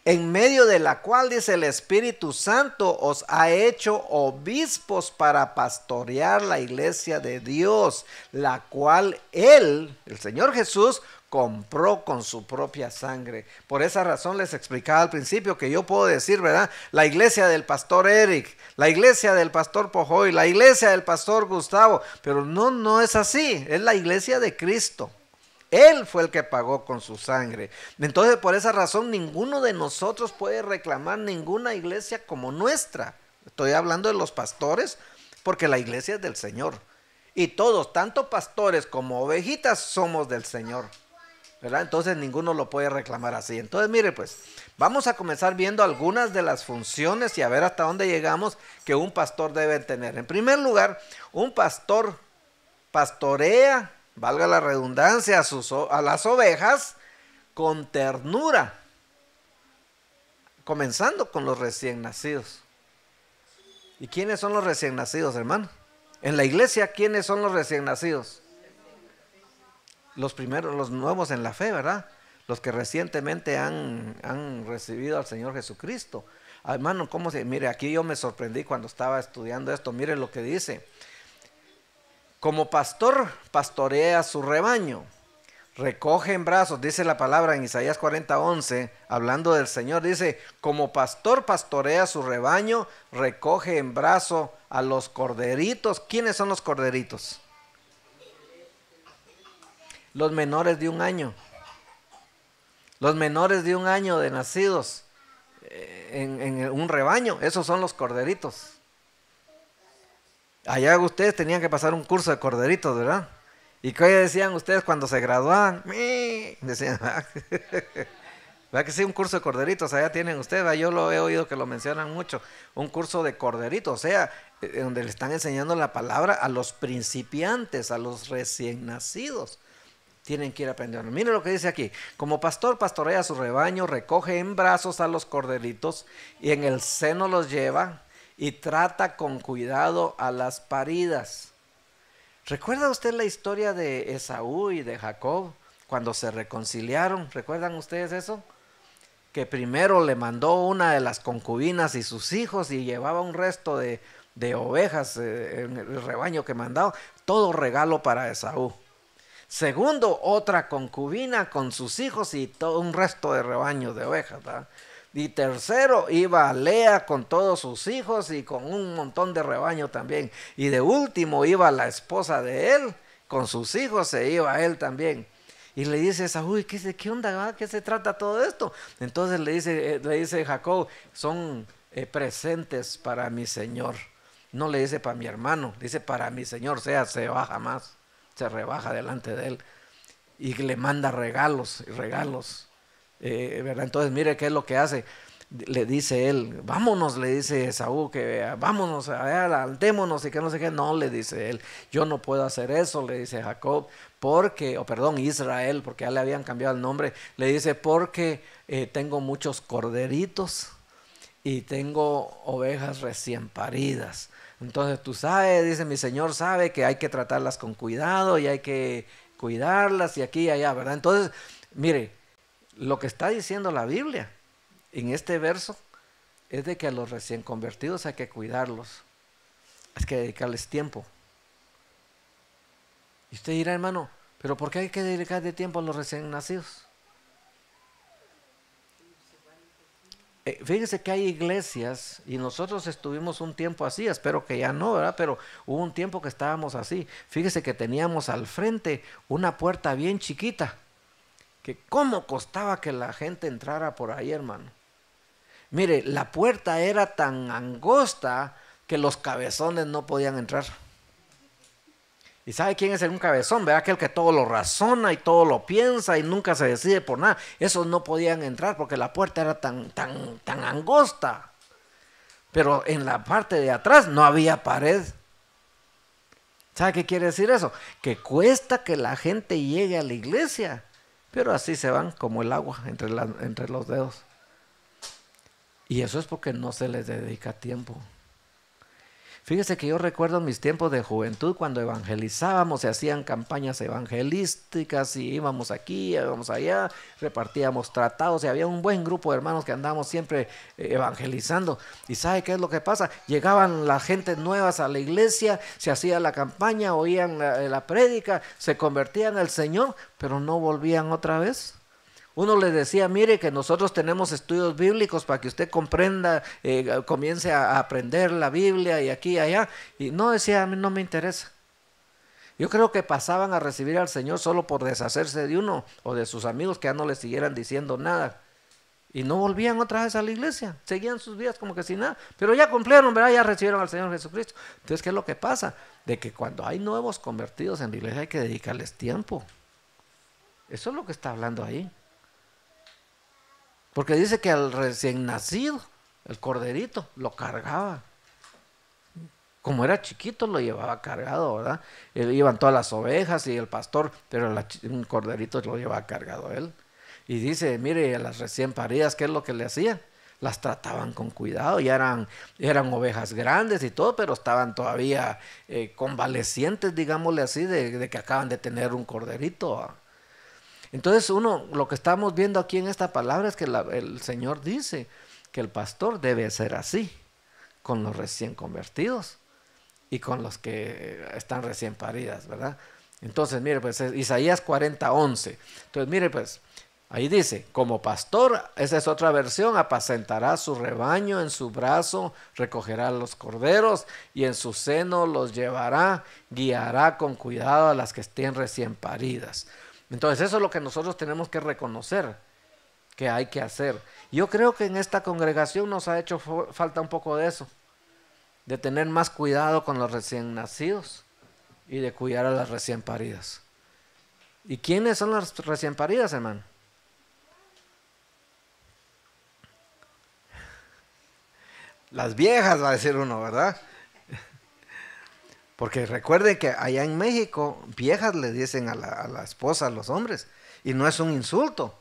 en medio de la cual, dice, el Espíritu Santo os ha hecho obispos para pastorear la iglesia de Dios, la cual Él, el Señor Jesús, compró con su propia sangre. Por esa razón les explicaba al principio que yo puedo decir, ¿verdad? La iglesia del pastor Eric, la iglesia del pastor Pojoy, la iglesia del pastor Gustavo, pero no es así, es la iglesia de Cristo. Él fue el que pagó con su sangre. Entonces, por esa razón, ninguno de nosotros puede reclamar ninguna iglesia como nuestra. Estoy hablando de los pastores, porque la iglesia es del Señor. Y todos, tanto pastores como ovejitas, somos del Señor, ¿verdad? Entonces, ninguno lo puede reclamar así. Entonces, mire pues, vamos a comenzar viendo algunas de las funciones y a ver hasta dónde llegamos que un pastor debe tener. En primer lugar, un pastor pastorea, valga la redundancia, a las ovejas con ternura, comenzando con los recién nacidos. ¿Y quiénes son los recién nacidos, hermano? En la iglesia, ¿quiénes son los recién nacidos? Los primeros, los nuevos en la fe, ¿verdad? Los que recientemente han recibido al Señor Jesucristo. Hermano, mire, aquí yo me sorprendí cuando estaba estudiando esto. Mire lo que dice. Como pastor, pastorea su rebaño, recoge en brazos, dice la palabra en Isaías 40:11, hablando del Señor, dice, como pastor pastorea su rebaño, recoge en brazo a los corderitos. ¿Quiénes son los corderitos? Los menores de 1 año. Los menores de 1 año de nacidos en un rebaño, esos son los corderitos. Allá ustedes tenían que pasar un curso de corderitos, ¿verdad? ¿Y qué decían ustedes cuando se graduaban? Decían, ¿Verdad que sí? Un curso de corderitos, allá tienen ustedes, ¿verdad? Yo lo he oído que lo mencionan mucho, un curso de corderitos, o sea, donde le están enseñando la palabra a los principiantes, a los recién nacidos. Tienen que ir aprendiendo. Mire lo que dice aquí: como pastor pastorea su rebaño, recoge en brazos a los corderitos y en el seno los lleva y trata con cuidado a las paridas. ¿Recuerda usted la historia de Esaú y de Jacob cuando se reconciliaron? ¿Recuerdan ustedes eso? Que primero le mandó una de las concubinas y sus hijos y llevaba un resto de ovejas en el rebaño que mandaba, todo regalo para Esaú. Segundo, otra concubina con sus hijos y todo un resto de rebaño de ovejas, ¿verdad? Y tercero, iba Lea con todos sus hijos y con un montón de rebaño también. Y de último iba la esposa de él con sus hijos, se iba él también. Y le dice Saúl, ¿qué onda? ¿Qué se trata todo esto? Entonces le dice Jacob, son presentes para mi señor. No le dice para mi hermano, dice para mi señor, o sea, se baja más, se rebaja delante de él. Y le manda regalos, ¿verdad? Entonces mire qué es lo que hace. Le dice él, vámonos, le dice Saúl, que vámonos, adelantémonos y que no sé qué. No, le dice él, yo no puedo hacer eso, le dice Jacob, Israel, porque ya le habían cambiado el nombre. Le dice, porque tengo muchos corderitos y tengo ovejas recién paridas. Entonces tú sabes, dice, mi señor sabe que hay que tratarlas con cuidado y hay que cuidarlas y aquí y allá, ¿verdad? Entonces, mire, lo que está diciendo la Biblia en este verso es de que a los recién convertidos hay que cuidarlos, hay que dedicarles tiempo. Y usted dirá, hermano, ¿pero por qué hay que dedicarle tiempo a los recién nacidos? Fíjese que hay iglesias, y nosotros estuvimos un tiempo así, espero que ya no, ¿verdad? Pero hubo un tiempo que estábamos así. Fíjese que teníamos al frente una puerta bien chiquita, que cómo costaba que la gente entrara por ahí, hermano. Mire, la puerta era tan angosta que los cabezones no podían entrar. ¿Y sabe quién es un cabezón? ¿Verdad? Aquel que todo lo razona y todo lo piensa y nunca se decide por nada. Esos no podían entrar porque la puerta era tan angosta. Pero en la parte de atrás no había pared. ¿Sabe qué quiere decir eso? Que cuesta que la gente llegue a la iglesia, pero así se van como el agua entre los dedos. Y eso es porque no se les dedica tiempo. Fíjese que yo recuerdo mis tiempos de juventud cuando evangelizábamos, se hacían campañas evangelísticas y íbamos aquí, íbamos allá, repartíamos tratados y había un buen grupo de hermanos que andábamos siempre evangelizando. ¿Y sabe qué es lo que pasa? Llegaban las gentes nuevas a la iglesia, se hacía la campaña, oían la prédica, se convertían al Señor, pero no volvían otra vez. Uno les decía, mire que nosotros tenemos estudios bíblicos para que usted comprenda, comience a aprender la Biblia y aquí y allá. Y no, decía, a mí no me interesa. Yo creo que pasaban a recibir al Señor solo por deshacerse de uno o de sus amigos que ya no les siguieran diciendo nada. Y no volvían otra vez a la iglesia, seguían sus vidas como que sin nada. Pero ya cumplieron, ¿verdad? Ya recibieron al Señor Jesucristo. Entonces, ¿qué es lo que pasa? De que cuando hay nuevos convertidos en la iglesia hay que dedicarles tiempo. Eso es lo que está hablando ahí. Porque dice que al recién nacido, el corderito, lo cargaba. Como era chiquito, lo llevaba cargado, ¿verdad? Iban todas las ovejas y el pastor, pero un corderito lo llevaba cargado él. Y dice, mire, a las recién paridas, ¿qué es lo que le hacían? Las trataban con cuidado, ya eran ovejas grandes y todo, pero estaban todavía convalecientes, digámosle así, de que acaban de tener un corderito, ¿verdad? Entonces lo que estamos viendo aquí en esta palabra es que el Señor dice que el pastor debe ser así, con los recién convertidos y con los que están recién paridas, ¿verdad? Entonces, mire, pues Isaías 40:11. Entonces, mire, pues, ahí dice, como pastor, esa es otra versión, apacentará su rebaño, en su brazo recogerá los corderos y en su seno los llevará, guiará con cuidado a las que estén recién paridas. Entonces eso es lo que nosotros tenemos que reconocer que hay que hacer. Yo creo que en esta congregación nos ha hecho falta un poco de eso, de tener más cuidado con los recién nacidos y de cuidar a las recién paridas. ¿Y quiénes son las recién paridas, hermano? Las viejas, va a decir uno, ¿verdad? Porque recuerden que allá en México, viejas le dicen a la esposa, a los hombres, y no es un insulto.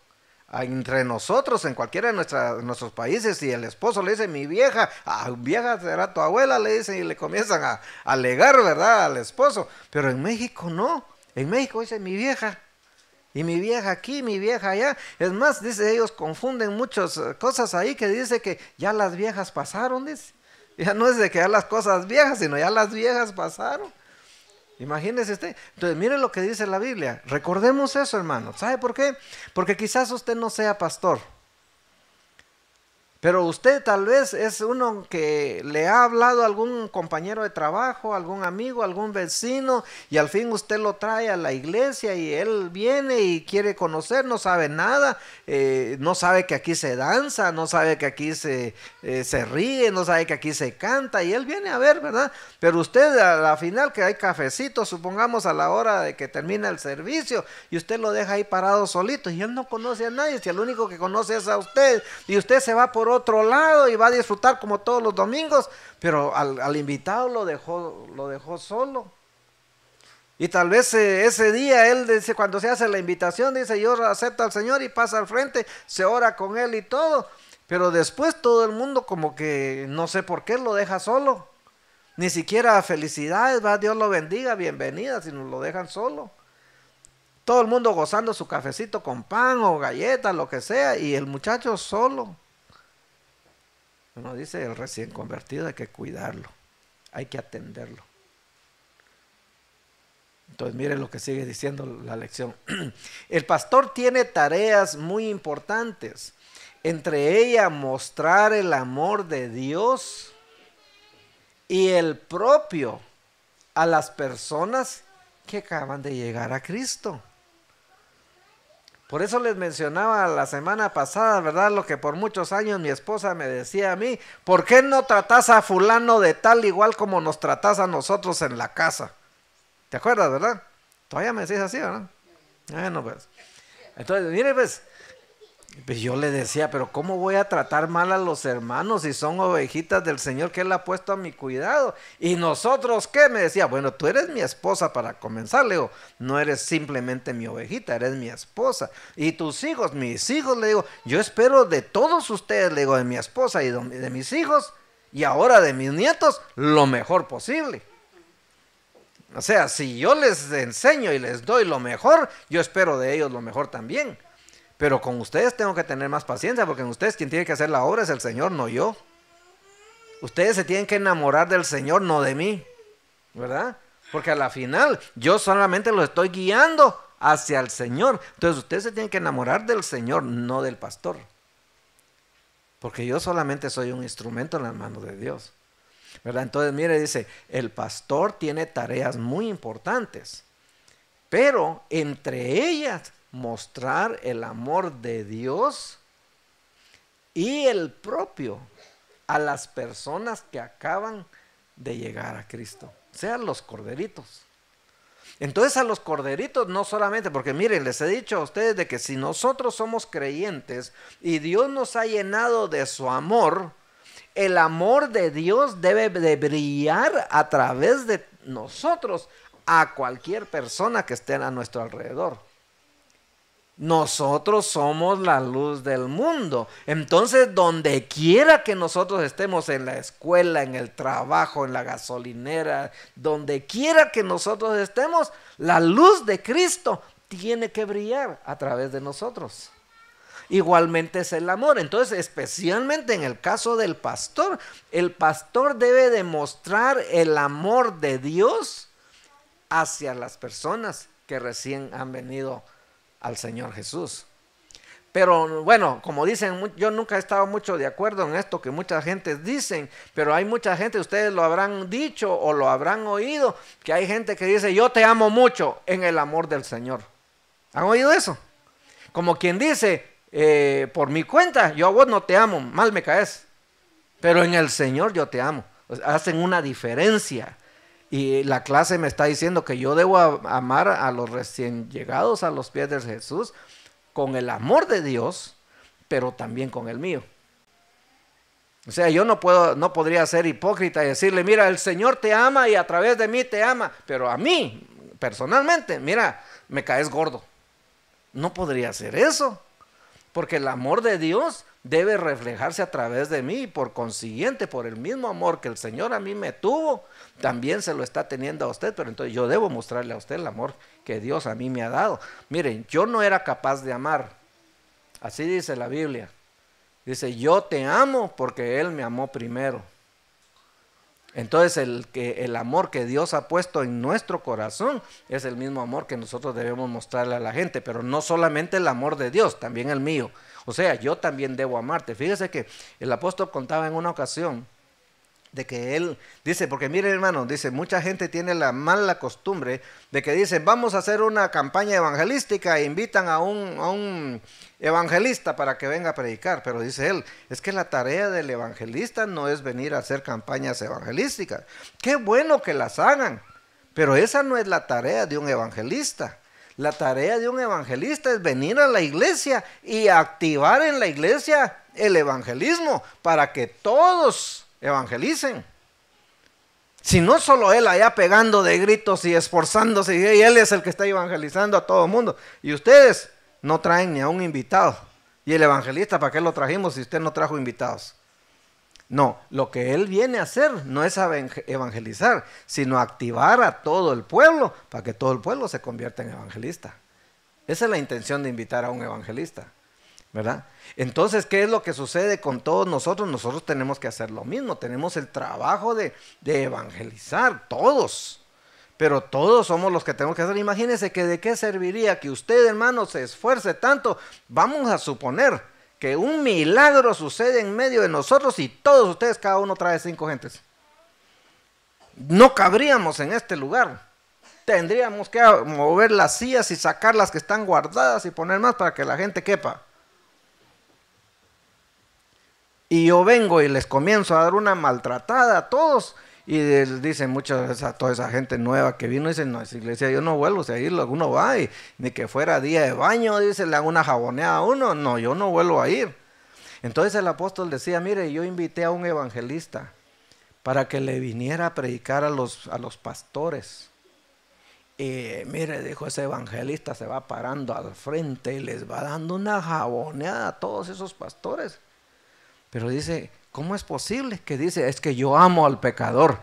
Entre nosotros, en cualquiera de nuestros países, si el esposo le dice mi vieja, vieja será tu abuela, le dicen y le comienzan a alegar, ¿verdad?, al esposo. Pero en México no, en México dice mi vieja. Y mi vieja aquí, mi vieja allá. Es más, dice, ellos confunden muchas cosas ahí que dice que ya las viejas pasaron, dice. Ya no es de que ya las cosas viejas, sino ya las viejas pasaron. Imagínese usted. Entonces, mire lo que dice la Biblia. Recordemos eso, hermano. ¿Sabe por qué? Porque quizás usted no sea pastor. Pero usted tal vez es uno que le ha hablado a algún compañero de trabajo, algún amigo, algún vecino, y al fin usted lo trae a la iglesia y él viene y quiere conocer, no sabe nada, no sabe que aquí se danza, no sabe que aquí se ríe, no sabe que aquí se canta, y él viene a ver, ¿verdad? Pero usted a la final que hay cafecito, supongamos a la hora de que termina el servicio, y usted lo deja ahí parado solito, y él no conoce a nadie, si el único que conoce es a usted, y usted se va por otro lado y va a disfrutar como todos los domingos, pero al invitado lo dejó solo. Y tal vez ese día él dice, cuando se hace la invitación, dice yo acepto al Señor y pasa al frente, se ora con él y todo, pero después todo el mundo como que no sé por qué lo deja solo. Ni siquiera felicidades, va, Dios lo bendiga, bienvenida, sino lo dejan solo. Todo el mundo gozando su cafecito con pan o galletas, lo que sea, y el muchacho solo. Uno dice, el recién convertido hay que cuidarlo, hay que atenderlo. Entonces mire lo que sigue diciendo la lección. El pastor tiene tareas muy importantes, entre ellas mostrar el amor de Dios y el propio a las personas que acaban de llegar a Cristo. Por eso les mencionaba la semana pasada, ¿verdad? Lo que por muchos años mi esposa me decía a mí, ¿por qué no tratás a fulano de tal igual como nos tratás a nosotros en la casa? ¿Te acuerdas, verdad? Todavía me decís así, ¿verdad? Bueno, pues. Entonces, mire, pues yo le decía, pero ¿cómo voy a tratar mal a los hermanos si son ovejitas del Señor que Él ha puesto a mi cuidado? ¿Y nosotros qué? Me decía, bueno, tú eres mi esposa para comenzar, le digo, no eres simplemente mi ovejita, eres mi esposa. ¿Y tus hijos? Mis hijos, le digo, yo espero de todos ustedes, le digo, de mi esposa y de mis hijos, y ahora de mis nietos, lo mejor posible. O sea, si yo les enseño y les doy lo mejor, yo espero de ellos lo mejor también. Pero con ustedes tengo que tener más paciencia, porque en ustedes quien tiene que hacer la obra es el Señor, no yo. Ustedes se tienen que enamorar del Señor, no de mí, ¿verdad? Porque a la final yo solamente los estoy guiando hacia el Señor. Entonces ustedes se tienen que enamorar del Señor, no del pastor. Porque yo solamente soy un instrumento en las manos de Dios, ¿verdad? Entonces mire, dice, el pastor tiene tareas muy importantes, pero entre ellas mostrar el amor de Dios y el propio a las personas que acaban de llegar a Cristo, sean los corderitos. Entonces a los corderitos no solamente, porque miren, les he dicho a ustedes de que si nosotros somos creyentes y Dios nos ha llenado de su amor, el amor de Dios debe de brillar a través de nosotros a cualquier persona que esté a nuestro alrededor. Nosotros somos la luz del mundo. Entonces, donde quiera que nosotros estemos, en la escuela, en el trabajo, en la gasolinera, donde quiera que nosotros estemos, la luz de Cristo tiene que brillar a través de nosotros. Igualmente es el amor. Entonces, especialmente en el caso del pastor, el pastor debe demostrar el amor de Dios hacia las personas que recién han venido al Señor Jesús. Pero bueno, como dicen, yo nunca he estado mucho de acuerdo en esto que mucha gente dicen, pero hay mucha gente, ustedes lo habrán dicho o lo habrán oído, que hay gente que dice, yo te amo mucho en el amor del Señor. ¿Han oído eso? Como quien dice, por mi cuenta, yo a vos no te amo, mal me caes, pero en el Señor yo te amo. Hacen una diferencia. Y la clase me está diciendo que yo debo amar a los recién llegados a los pies de Jesús con el amor de Dios, pero también con el mío. O sea, yo no podría ser hipócrita y decirle, mira, el Señor te ama y a través de mí te ama, pero a mí, personalmente, mira, me caes gordo. No podría hacer eso, porque el amor de Dios debe reflejarse a través de mí y por consiguiente, por el mismo amor que el Señor a mí me tuvo, también se lo está teniendo a usted, pero entonces yo debo mostrarle a usted el amor que Dios a mí me ha dado. Miren, yo no era capaz de amar, así dice la Biblia. Dice, yo te amo porque Él me amó primero. Entonces el amor que Dios ha puesto en nuestro corazón es el mismo amor que nosotros debemos mostrarle a la gente, pero no solamente el amor de Dios, también el mío. O sea, yo también debo amarte. Fíjese que el apóstol contaba en una ocasión de que él dice, porque miren hermano, dice, mucha gente tiene la mala costumbre de que dicen, vamos a hacer una campaña evangelística e invitan a un evangelista para que venga a predicar, pero dice él, es que la tarea del evangelista no es venir a hacer campañas evangelísticas. Qué bueno que las hagan, pero esa no es la tarea de un evangelista. La tarea de un evangelista es venir a la iglesia y activar en la iglesia el evangelismo para que todos evangelicen. Si no, solo él allá pegando de gritos y esforzándose, y él es el que está evangelizando a todo el mundo, y ustedes no traen ni a un invitado. Y el evangelista, ¿para qué lo trajimos si usted no trajo invitados? No, lo que él viene a hacer no es evangelizar, sino activar a todo el pueblo para que todo el pueblo se convierta en evangelista. Esa es la intención de invitar a un evangelista, ¿verdad? Entonces, ¿qué es lo que sucede con todos nosotros? Nosotros tenemos que hacer lo mismo, tenemos el trabajo de evangelizar, todos, pero todos somos los que tenemos que hacer. Imagínense que de qué serviría que usted, hermano, se esfuerce tanto. Vamos a suponer que un milagro sucede en medio de nosotros y todos ustedes, cada uno trae 5 gentes. No cabríamos en este lugar. Tendríamos que mover las sillas y sacar las que están guardadas y poner más para que la gente quepa. Y yo vengo y les comienzo a dar una maltratada a todos. Y dicen muchas veces a toda esa gente nueva que vino, dicen, no, esa iglesia yo no vuelvo, o sea, ahí uno va y ni que fuera día de baño, dice, le hago una jaboneada a uno, no, yo no vuelvo a ir. Entonces el apóstol decía, mire, yo invité a un evangelista para que le viniera a predicar a los pastores. Y mire, dijo, ese evangelista se va parando al frente y les va dando una jaboneada a todos esos pastores. Pero dice, ¿cómo es posible? Que dice, es que yo amo al pecador.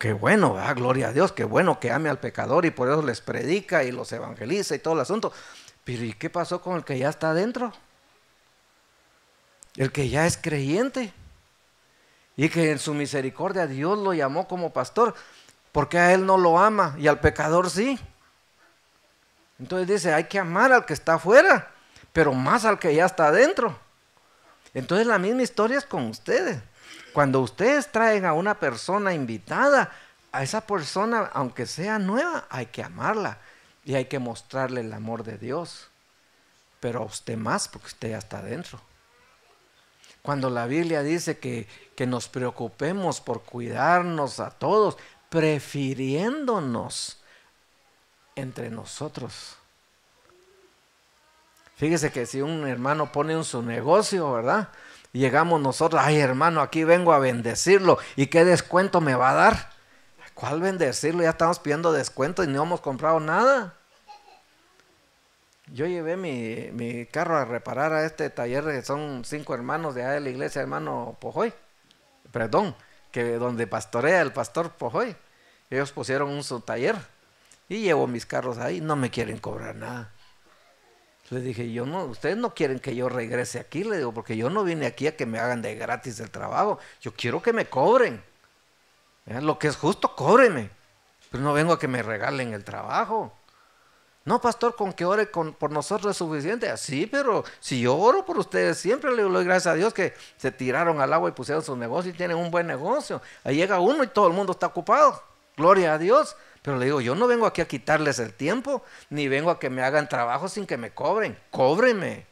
Qué bueno, ¿verdad? Gloria a Dios, qué bueno que ame al pecador y por eso les predica y los evangeliza y todo el asunto. Pero ¿y qué pasó con el que ya está adentro? El que ya es creyente y que en su misericordia Dios lo llamó como pastor. ¿Por qué a él no lo ama y al pecador sí? Entonces dice, hay que amar al que está afuera, pero más al que ya está adentro. Entonces la misma historia es con ustedes. Cuando ustedes traen a una persona invitada, a esa persona, aunque sea nueva, hay que amarla y hay que mostrarle el amor de Dios. Pero a usted más, porque usted ya está adentro. Cuando la Biblia dice que nos preocupemos por cuidarnos a todos, prefiriéndonos entre nosotros. Fíjese que si un hermano pone en su negocio, ¿verdad? Y llegamos nosotros, ay hermano, aquí vengo a bendecirlo. ¿Y qué descuento me va a dar? ¿Cuál bendecirlo? Ya estamos pidiendo descuento y no hemos comprado nada. Yo llevé mi carro a reparar a este taller, que son 5 hermanos de allá de la iglesia, hermano Pojoy. Perdón, que donde pastorea el pastor Pojoy. Ellos pusieron su taller y llevo mis carros ahí, no me quieren cobrar nada. Le dije, yo no, ustedes no quieren que yo regrese aquí, le digo, porque yo no vine aquí a que me hagan de gratis el trabajo, yo quiero que me cobren. Lo que es justo, cóbreme, pero no vengo a que me regalen el trabajo. No, pastor, con que ore por nosotros es suficiente. Así, pero si yo oro por ustedes, siempre le doy gracias a Dios que se tiraron al agua y pusieron su negocio y tienen un buen negocio. Ahí llega uno y todo el mundo está ocupado. Gloria a Dios. Pero le digo, yo no vengo aquí a quitarles el tiempo, ni vengo a que me hagan trabajo sin que me cobren. Cóbrenme.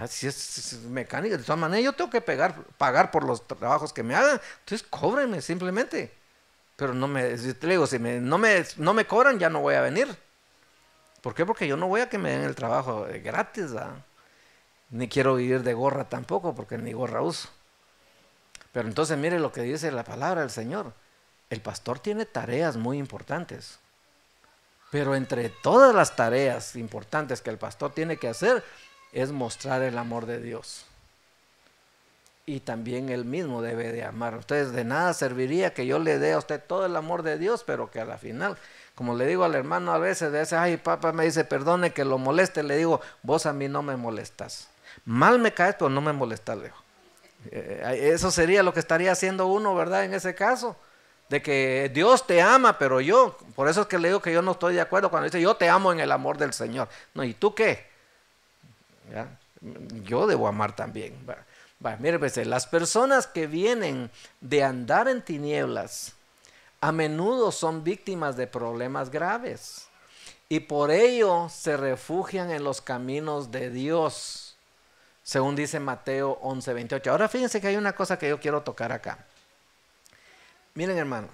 Si es mecánica, de todas maneras yo tengo que pagar por los trabajos que me hagan. Entonces cóbrenme simplemente. Pero no me, le digo, si no me cobran, ya no voy a venir. ¿Por qué? Porque yo no voy a que me den el trabajo gratis, ¿verdad? Ni quiero vivir de gorra tampoco, porque ni gorra uso. Pero entonces mire lo que dice la palabra del Señor. El pastor tiene tareas muy importantes. Pero entre todas las tareas importantes que el pastor tiene que hacer es mostrar el amor de Dios. Y también él mismo debe de amar. Entonces de nada serviría que yo le dé a usted todo el amor de Dios, pero que a la final, como le digo al hermano a veces, ay papá me dice perdone que lo moleste, le digo, vos a mí no me molestas. Mal me caes, pero no me molestas, le digo. Eso sería lo que estaría haciendo uno, ¿verdad? En ese caso, de que Dios te ama, pero yo, por eso es que le digo que yo no estoy de acuerdo cuando dice yo te amo en el amor del Señor. No, ¿y tú qué? ¿Ya? Yo debo amar también. Mire, pues, las personas que vienen de andar en tinieblas a menudo son víctimas de problemas graves y por ello se refugian en los caminos de Dios, según dice Mateo 11:28. Ahora fíjense que hay una cosa que yo quiero tocar acá. Miren, hermano,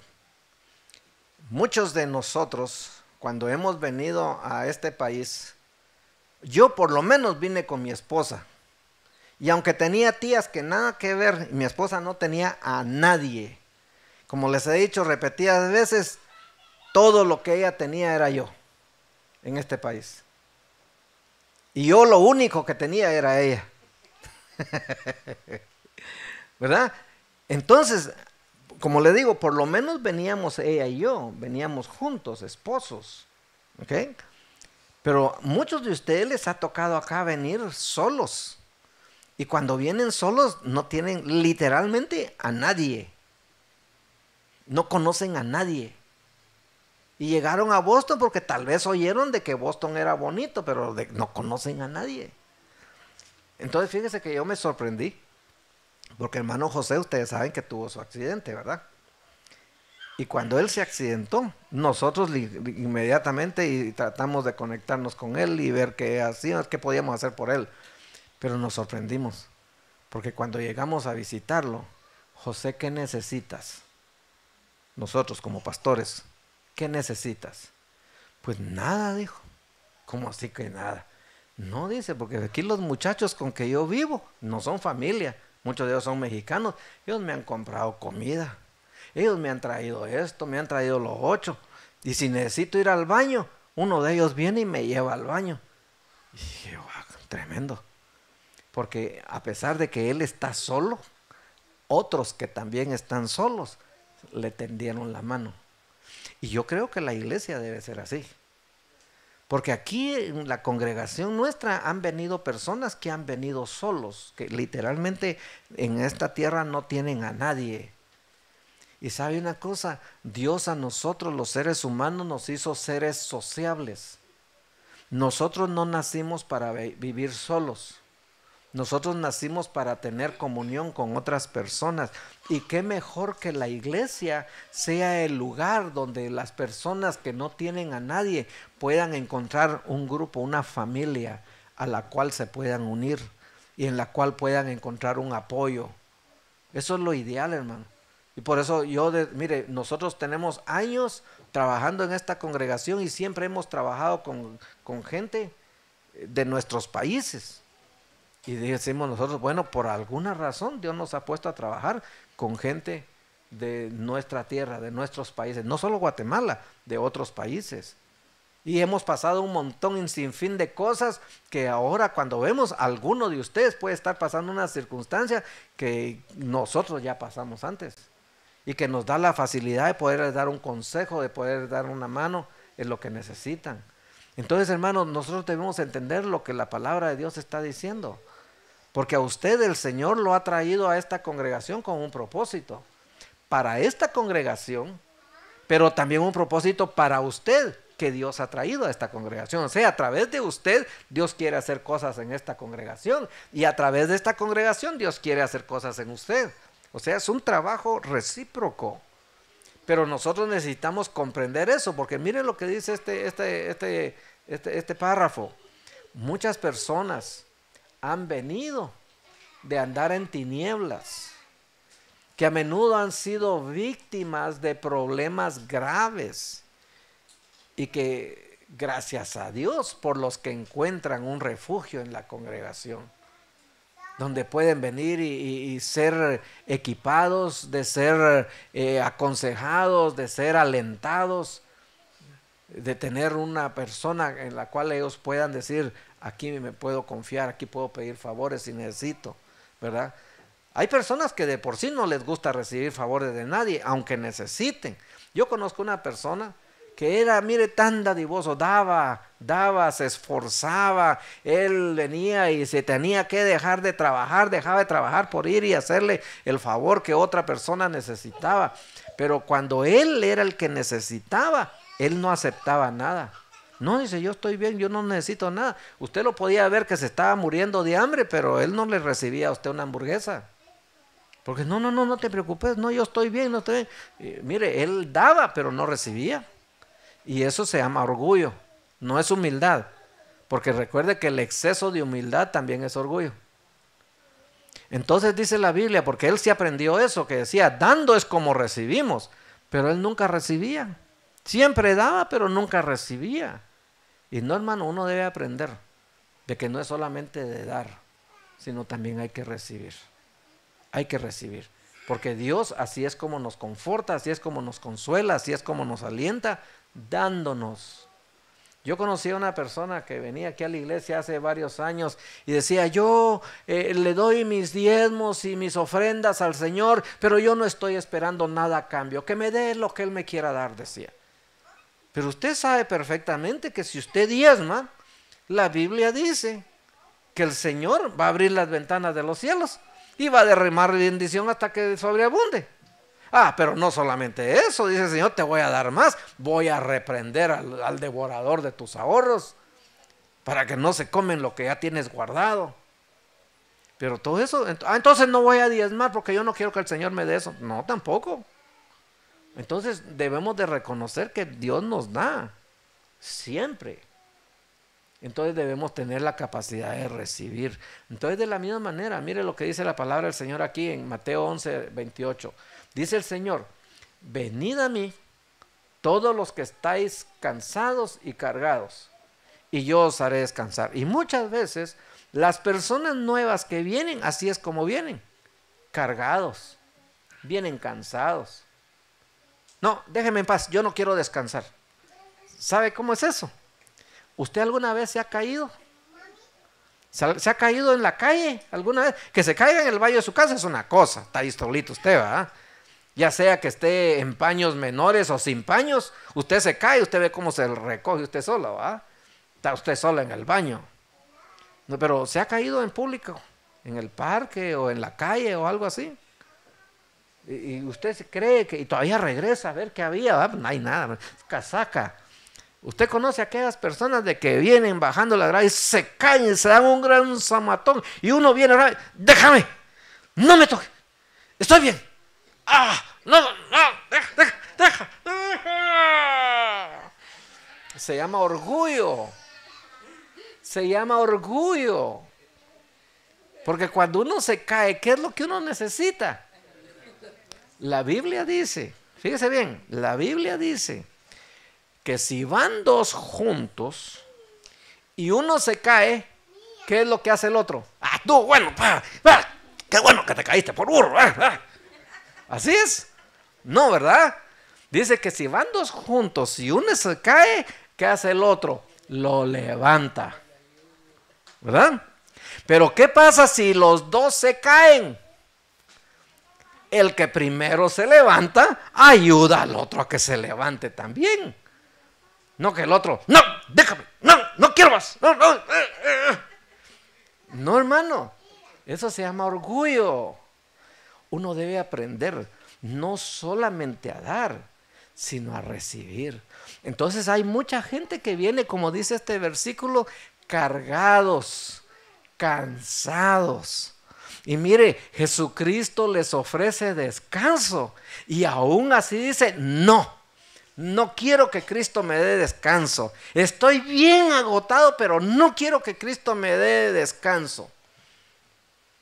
muchos de nosotros cuando hemos venido a este país, yo por lo menos vine con mi esposa. Y aunque tenía tías que nada que ver, mi esposa no tenía a nadie. Como les he dicho repetidas veces, todo lo que ella tenía era yo en este país. Y yo lo único que tenía era ella. ¿Verdad? Entonces, como le digo, por lo menos veníamos ella y yo, veníamos juntos, esposos. ¿Ok? Pero muchos de ustedes les ha tocado acá venir solos. Y cuando vienen solos no tienen literalmente a nadie. No conocen a nadie. Y llegaron a Boston porque tal vez oyeron de que Boston era bonito, pero no conocen a nadie. Entonces fíjese que yo me sorprendí. Porque hermano José, ustedes saben que tuvo su accidente, ¿verdad? Y cuando él se accidentó, nosotros inmediatamente y tratamos de conectarnos con él y ver qué hacíamos, qué podíamos hacer por él. Pero nos sorprendimos, porque cuando llegamos a visitarlo, José, ¿qué necesitas? Nosotros como pastores, ¿qué necesitas? Pues nada, dijo. ¿Cómo así que nada? No, dice, porque aquí los muchachos con que yo vivo no son familia, muchos de ellos son mexicanos, ellos me han comprado comida, ellos me han traído esto, me han traído lo otro, y si necesito ir al baño, uno de ellos viene y me lleva al baño. Y dije, wow, tremendo. Porque a pesar de que él está solo, otros que también están solos le tendieron la mano. Y yo creo que la iglesia debe ser así. Porque aquí en la congregación nuestra han venido personas que han venido solos, que literalmente en esta tierra no tienen a nadie. Y sabe una cosa, Dios a nosotros los seres humanos nos hizo seres sociables. Nosotros no nacimos para vivir solos. Nosotros nacimos para tener comunión con otras personas. Y qué mejor que la iglesia sea el lugar donde las personas que no tienen a nadie puedan encontrar un grupo, una familia a la cual se puedan unir y en la cual puedan encontrar un apoyo. Eso es lo ideal, hermano. Y por eso mire, nosotros tenemos años trabajando en esta congregación y siempre hemos trabajado con gente de nuestros países. Y decimos nosotros, bueno, por alguna razón Dios nos ha puesto a trabajar con gente de nuestra tierra, de nuestros países, no solo Guatemala, de otros países. Y hemos pasado un montón, sin fin de cosas que ahora cuando vemos, alguno de ustedes puede estar pasando una circunstancia que nosotros ya pasamos antes. Y que nos da la facilidad de poder dar un consejo, de poder dar una mano en lo que necesitan. Entonces, hermanos, nosotros debemos entender lo que la palabra de Dios está diciendo. Porque a usted el Señor lo ha traído a esta congregación con un propósito. Para esta congregación, pero también un propósito para usted que Dios ha traído a esta congregación. O sea, a través de usted, Dios quiere hacer cosas en esta congregación. Y a través de esta congregación, Dios quiere hacer cosas en usted. O sea, es un trabajo recíproco. Pero nosotros necesitamos comprender eso, porque miren lo que dice este párrafo. Muchas personas han venido de andar en tinieblas, que a menudo han sido víctimas de problemas graves y que gracias a Dios por los que encuentran un refugio en la congregación. donde pueden venir y ser equipados, de ser aconsejados, de ser alentados, de tener una persona en la cual ellos puedan decir, aquí me puedo confiar, aquí puedo pedir favores si necesito, ¿verdad? Hay personas que de por sí no les gusta recibir favores de nadie, aunque necesiten. Yo conozco una persona que era, mire, tan dadivoso, daba, se esforzaba, él venía y se tenía que dejar de trabajar, dejaba de trabajar por ir y hacerle el favor que otra persona necesitaba. Pero cuando él era el que necesitaba, él no aceptaba nada. No, dice, yo estoy bien, yo no necesito nada. Usted lo podía ver que se estaba muriendo de hambre, pero él no le recibía a usted una hamburguesa. Porque no te preocupes, no, yo estoy bien, no estoy bien. Mire, él daba, pero no recibía. Y eso se llama orgullo, no es humildad. Porque recuerde que el exceso de humildad también es orgullo. Entonces dice la Biblia, porque él sí aprendió eso, que decía, dando es como recibimos, pero él nunca recibía. Siempre daba, pero nunca recibía. Y no, hermano, uno debe aprender de que no es solamente de dar, sino también hay que recibir. Hay que recibir. Porque Dios así es como nos conforta, así es como nos consuela, así es como nos alienta, dándonos. Yo conocí a una persona que venía aquí a la iglesia hace varios años y decía, yo le doy mis diezmos y mis ofrendas al Señor, pero yo no estoy esperando nada a cambio, que me dé lo que Él me quiera dar, decía. Pero usted sabe perfectamente que si usted diezma, la Biblia dice que el Señor va a abrir las ventanas de los cielos y va a derramar bendición hasta que sobreabunde. Ah, pero no solamente eso, dice el Señor, te voy a dar más, voy a reprender al devorador de tus ahorros para que no se comen lo que ya tienes guardado. Pero todo eso, entonces no voy a diezmar porque yo no quiero que el Señor me dé eso. No, tampoco. Entonces debemos de reconocer que Dios nos da, siempre. Entonces debemos tener la capacidad de recibir. Entonces de la misma manera, mire lo que dice la palabra del Señor aquí en Mateo 11:28. Dice el Señor, venid a mí todos los que estáis cansados y cargados, y yo os haré descansar. Y muchas veces las personas nuevas que vienen, así es como vienen, cargados, vienen cansados. No, déjeme en paz, yo no quiero descansar. ¿Sabe cómo es eso? ¿Usted alguna vez se ha caído? ¿Se ha caído en la calle alguna vez? Que se caiga en el baño de su casa es una cosa, está ahí solito usted, ¿verdad? Ya sea que esté en paños menores o sin paños, usted se cae, usted ve cómo se recoge usted solo, ¿verdad? Está usted sola en el baño. No, pero se ha caído en público, en el parque o en la calle o algo así. Y usted se cree que y todavía regresa a ver qué había, ¿verdad? No hay nada, casaca. Usted conoce a aquellas personas de que vienen bajando la grada y se caen y se dan un gran zamatón y uno viene, déjame, no me toque, estoy bien. No, deja. Se llama orgullo. Se llama orgullo. Porque cuando uno se cae, ¿qué es lo que uno necesita? La Biblia dice, fíjese bien, la Biblia dice que si van dos juntos y uno se cae, ¿qué es lo que hace el otro? Tú, bueno, qué bueno que te caíste por burro. Así es. No, ¿verdad? Dice que si van dos juntos y uno se cae, ¿qué hace el otro? Lo levanta. ¿Verdad? Pero ¿qué pasa si los dos se caen? El que primero se levanta ayuda al otro a que se levante también. No que el otro, no, déjame, no quiero más. No, hermano, eso se llama orgullo. Uno debe aprender no solamente a dar, sino a recibir. Entonces hay mucha gente que viene, como dice este versículo, cargados, cansados. Y mire, Jesucristo les ofrece descanso. Y aún así dice, no quiero que Cristo me dé descanso. Estoy bien agotado, pero no quiero que Cristo me dé descanso.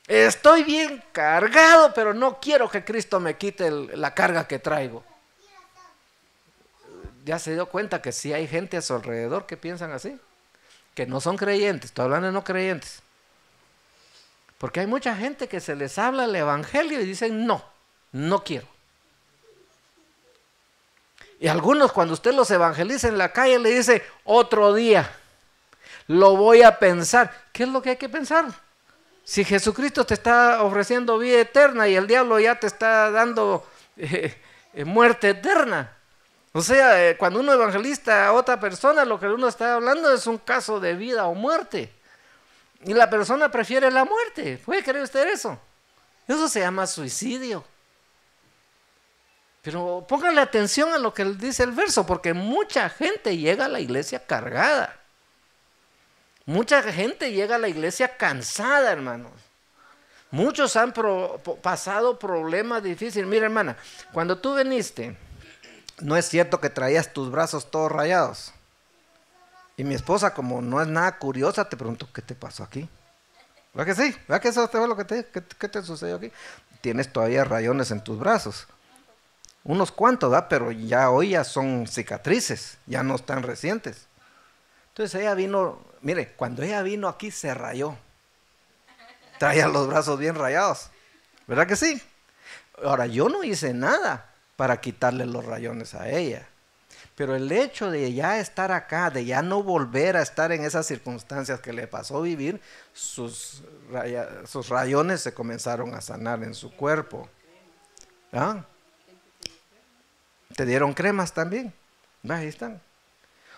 Estoy bien cargado, pero no quiero que Cristo me quite la carga que traigo. ¿Ya se dio cuenta que sí hay gente a su alrededor que piensan así? Que no son creyentes, estoy hablando de no creyentes. Porque hay mucha gente que se les habla el evangelio y dicen no, no quiero. Y algunos cuando usted los evangeliza en la calle le dice otro día, lo voy a pensar. ¿Qué es lo que hay que pensar? Si Jesucristo te está ofreciendo vida eterna y el diablo ya te está dando muerte eterna. O sea, cuando uno evangeliza a otra persona, lo que uno está hablando es un caso de vida o muerte. Y la persona prefiere la muerte. ¿Puede creer usted eso? Eso se llama suicidio. Pero póngale atención a lo que dice el verso, porque mucha gente llega a la iglesia cargada. Mucha gente llega a la iglesia cansada, hermanos. Muchos han pasado problemas difíciles. Mira, hermana, cuando tú viniste, no es cierto que traías tus brazos todos rayados. Y mi esposa, como no es nada curiosa, te preguntó, ¿qué te pasó aquí? ¿Verdad que sí? ¿Verdad que eso fue lo que te sucedió aquí? Tienes todavía rayones en tus brazos. Unos cuantos, ¿verdad? Pero ya hoy ya son cicatrices, ya no están recientes. Entonces ella vino, mire, cuando ella vino aquí se rayó. Traía los brazos bien rayados. ¿Verdad que sí? Ahora, yo no hice nada para quitarle los rayones a ella. Pero el hecho de ya estar acá, de ya no volver a estar en esas circunstancias que le pasó vivir, sus rayones se comenzaron a sanar en su cuerpo. ¿Ah? ¿Te dieron cremas también? Ahí están.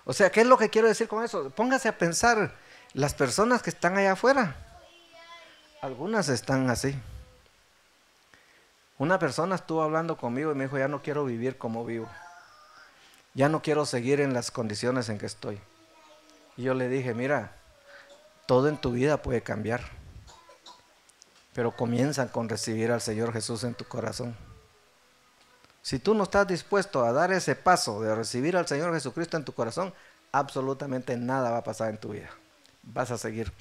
O sea, ¿qué es lo que quiero decir con eso? Póngase a pensar, las personas que están allá afuera, algunas están así. Una persona estuvo hablando conmigo y me dijo, ya no quiero vivir como vivo. Ya no quiero seguir en las condiciones en que estoy. Y yo le dije, mira, todo en tu vida puede cambiar, pero comienza con recibir al Señor Jesús en tu corazón. Si tú no estás dispuesto a dar ese paso de recibir al Señor Jesucristo en tu corazón, absolutamente nada va a pasar en tu vida. Vas a seguir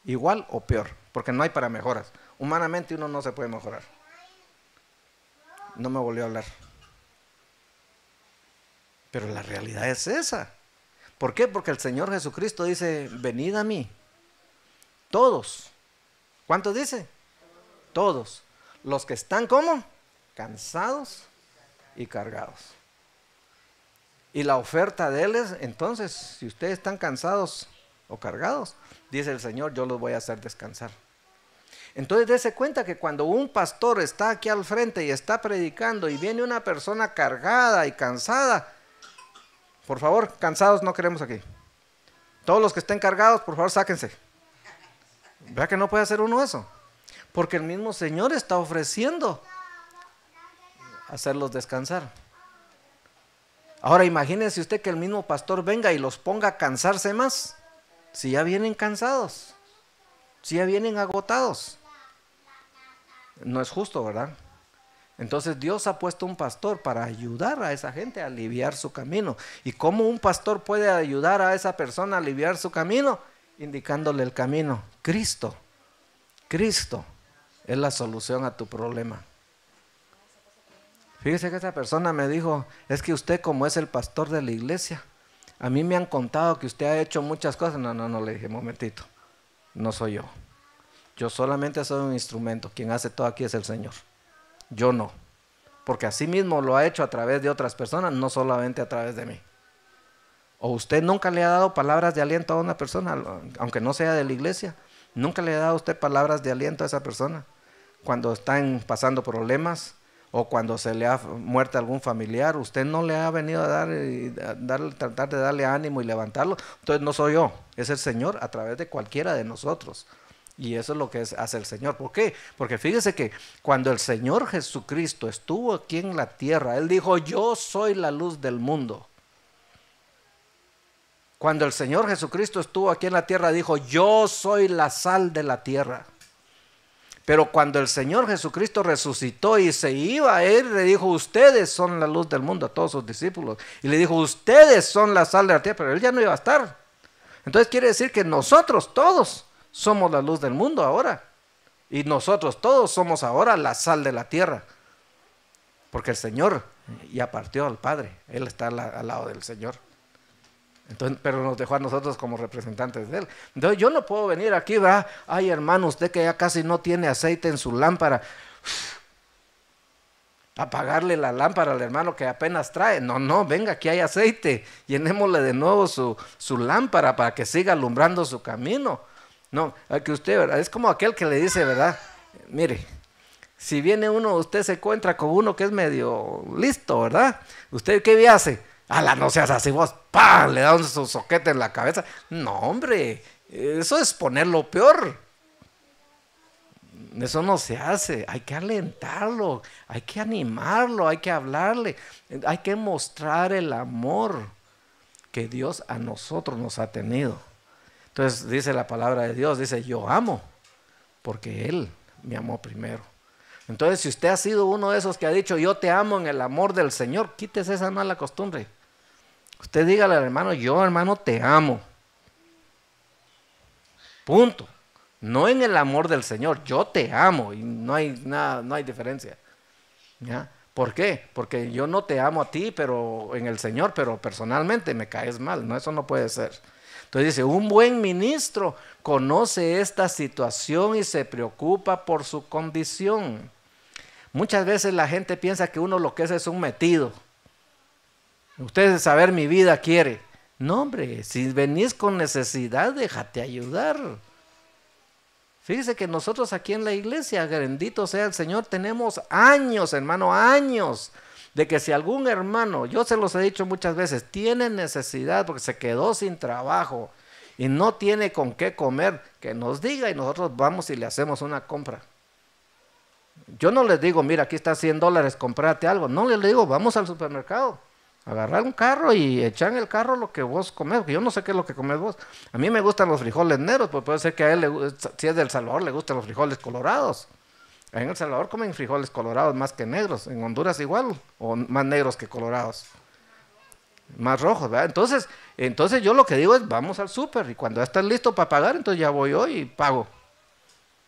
igual o peor, porque no hay para mejoras. Humanamente uno no se puede mejorar. No me volvió a hablar. Pero la realidad es esa. ¿Por qué? Porque el Señor Jesucristo dice, venid a mí. Todos. ¿Cuántos dice? Todos. Los que están, ¿cómo? Cansados y cargados. Y la oferta de Él es, entonces, si ustedes están cansados o cargados, dice el Señor, yo los voy a hacer descansar. Entonces dése cuenta que cuando un pastor está aquí al frente y está predicando y viene una persona cargada y cansada, por favor, cansados no queremos aquí. Todos los que estén cargados, por favor, sáquense. ¿Verdad que no puede hacer uno eso? Porque el mismo Señor está ofreciendo hacerlos descansar. Ahora imagínese usted que el mismo pastor venga y los ponga a cansarse más. Si ya vienen cansados, si ya vienen agotados. No es justo, ¿verdad? Entonces Dios ha puesto un pastor para ayudar a esa gente a aliviar su camino. ¿Y cómo un pastor puede ayudar a esa persona a aliviar su camino? Indicándole el camino. Cristo. Cristo es la solución a tu problema. Fíjese que esa persona me dijo, es que usted como es el pastor de la iglesia, a mí me han contado que usted ha hecho muchas cosas. No, le dije, momentito, no soy yo. Yo solamente soy un instrumento, quien hace todo aquí es el Señor. Yo no, porque así mismo lo ha hecho a través de otras personas, no solamente a través de mí. ¿O usted nunca le ha dado palabras de aliento a una persona, aunque no sea de la iglesia? ¿Nunca le ha dado usted palabras de aliento a esa persona cuando están pasando problemas? O cuando se le ha muerto algún familiar, usted no le ha venido a tratar de darle ánimo y levantarlo. Entonces no soy yo, es el Señor a través de cualquiera de nosotros. Y eso es lo que hace el Señor. ¿Por qué? Porque fíjese que cuando el Señor Jesucristo estuvo aquí en la tierra, Él dijo, yo soy la luz del mundo. Cuando el Señor Jesucristo estuvo aquí en la tierra, dijo, yo soy la sal de la tierra. Pero cuando el Señor Jesucristo resucitó y se iba, Él le dijo, ustedes son la luz del mundo a todos sus discípulos. Y le dijo, ustedes son la sal de la tierra, pero Él ya no iba a estar. Entonces quiere decir que nosotros todos somos la luz del mundo ahora. Y nosotros todos somos ahora la sal de la tierra. Porque el Señor ya partió al Padre. Él está al lado del Señor. Entonces, pero nos dejó a nosotros como representantes de Él. Entonces yo no puedo venir aquí, ¿verdad? Ay, hermano, usted que ya casi no tiene aceite en su lámpara, apagarle la lámpara al hermano que apenas trae. No, venga, aquí hay aceite, llenémosle de nuevo su lámpara para que siga alumbrando su camino. No, que usted, ¿verdad? Es como aquel que le dice, ¿verdad? Mire, si viene uno, usted se encuentra con uno que es medio listo, ¿verdad? ¿Usted qué hace? ¡Ala, no seas así vos! ¡Pam! Le da un soquete en la cabeza. No, hombre, eso es ponerlo peor. Eso no se hace. Hay que alentarlo, hay que animarlo, hay que hablarle, hay que mostrar el amor que Dios a nosotros nos ha tenido. Entonces dice la palabra de Dios, dice, yo amo, porque Él me amó primero. Entonces, si usted ha sido uno de esos que ha dicho, yo te amo en el amor del Señor, quítese esa mala costumbre. Usted dígale al hermano, yo hermano te amo. Punto. No en el amor del Señor, yo te amo y no hay nada, no hay diferencia. ¿Ya? ¿Por qué? Porque yo no te amo a ti, pero en el Señor, pero personalmente me caes mal. No, eso no puede ser. Entonces dice, un buen ministro conoce esta situación y se preocupa por su condición. Muchas veces la gente piensa que uno lo que es un metido. Usted saber mi vida quiere. No, hombre, si venís con necesidad, déjate ayudar. Fíjese que nosotros aquí en la iglesia, bendito sea el Señor, tenemos años, hermano, años, de que si algún hermano, yo se los he dicho muchas veces, tiene necesidad porque se quedó sin trabajo y no tiene con qué comer, que nos diga y nosotros vamos y le hacemos una compra. Yo no les digo, mira, aquí está $100, comprate algo. No les digo, vamos al supermercado, agarrar un carro y echar en el carro lo que vos comes, porque yo no sé qué es lo que comes vos. A mí me gustan los frijoles negros, pues puede ser que a él, si es del Salvador, le gustan los frijoles colorados. En El Salvador comen frijoles colorados más que negros, en Honduras igual, o más negros que colorados, más rojos, ¿verdad? Entonces yo lo que digo es, vamos al súper, y cuando ya estás listo para pagar, entonces ya voy yo y pago.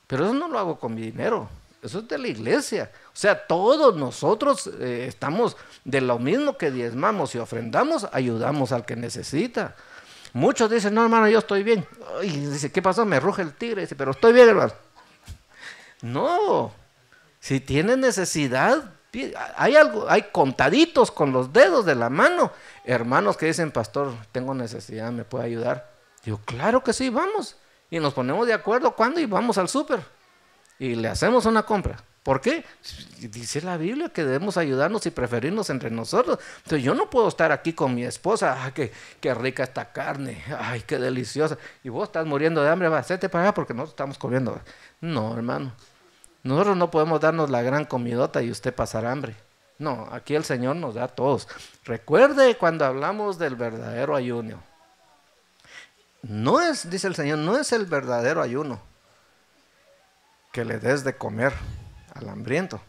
Pero eso no lo hago con mi dinero. Eso es de la iglesia. O sea, todos nosotros estamos de lo mismo que diezmamos y ofrendamos, ayudamos al que necesita. Muchos dicen, no hermano, yo estoy bien. Y dice, ¿qué pasó? Me ruge el tigre. Dice, pero estoy bien, hermano. No, si tienes necesidad, hay contaditos con los dedos de la mano. Hermanos que dicen, pastor, tengo necesidad, ¿me puede ayudar? Digo, claro que sí, vamos. Y nos ponemos de acuerdo cuándo y vamos al súper. Y le hacemos una compra. ¿Por qué? Dice la Biblia que debemos ayudarnos y preferirnos entre nosotros. Entonces yo no puedo estar aquí con mi esposa. ¡Ay, qué rica esta carne! ¡Ay, qué deliciosa! Y vos estás muriendo de hambre, va, hacete para allá porque nosotros estamos comiendo. No, hermano. Nosotros no podemos darnos la gran comidota y usted pasar hambre. No, aquí el Señor nos da a todos. Recuerde cuando hablamos del verdadero ayuno. No es, dice el Señor, no es el verdadero ayuno que le des de comer al hambriento,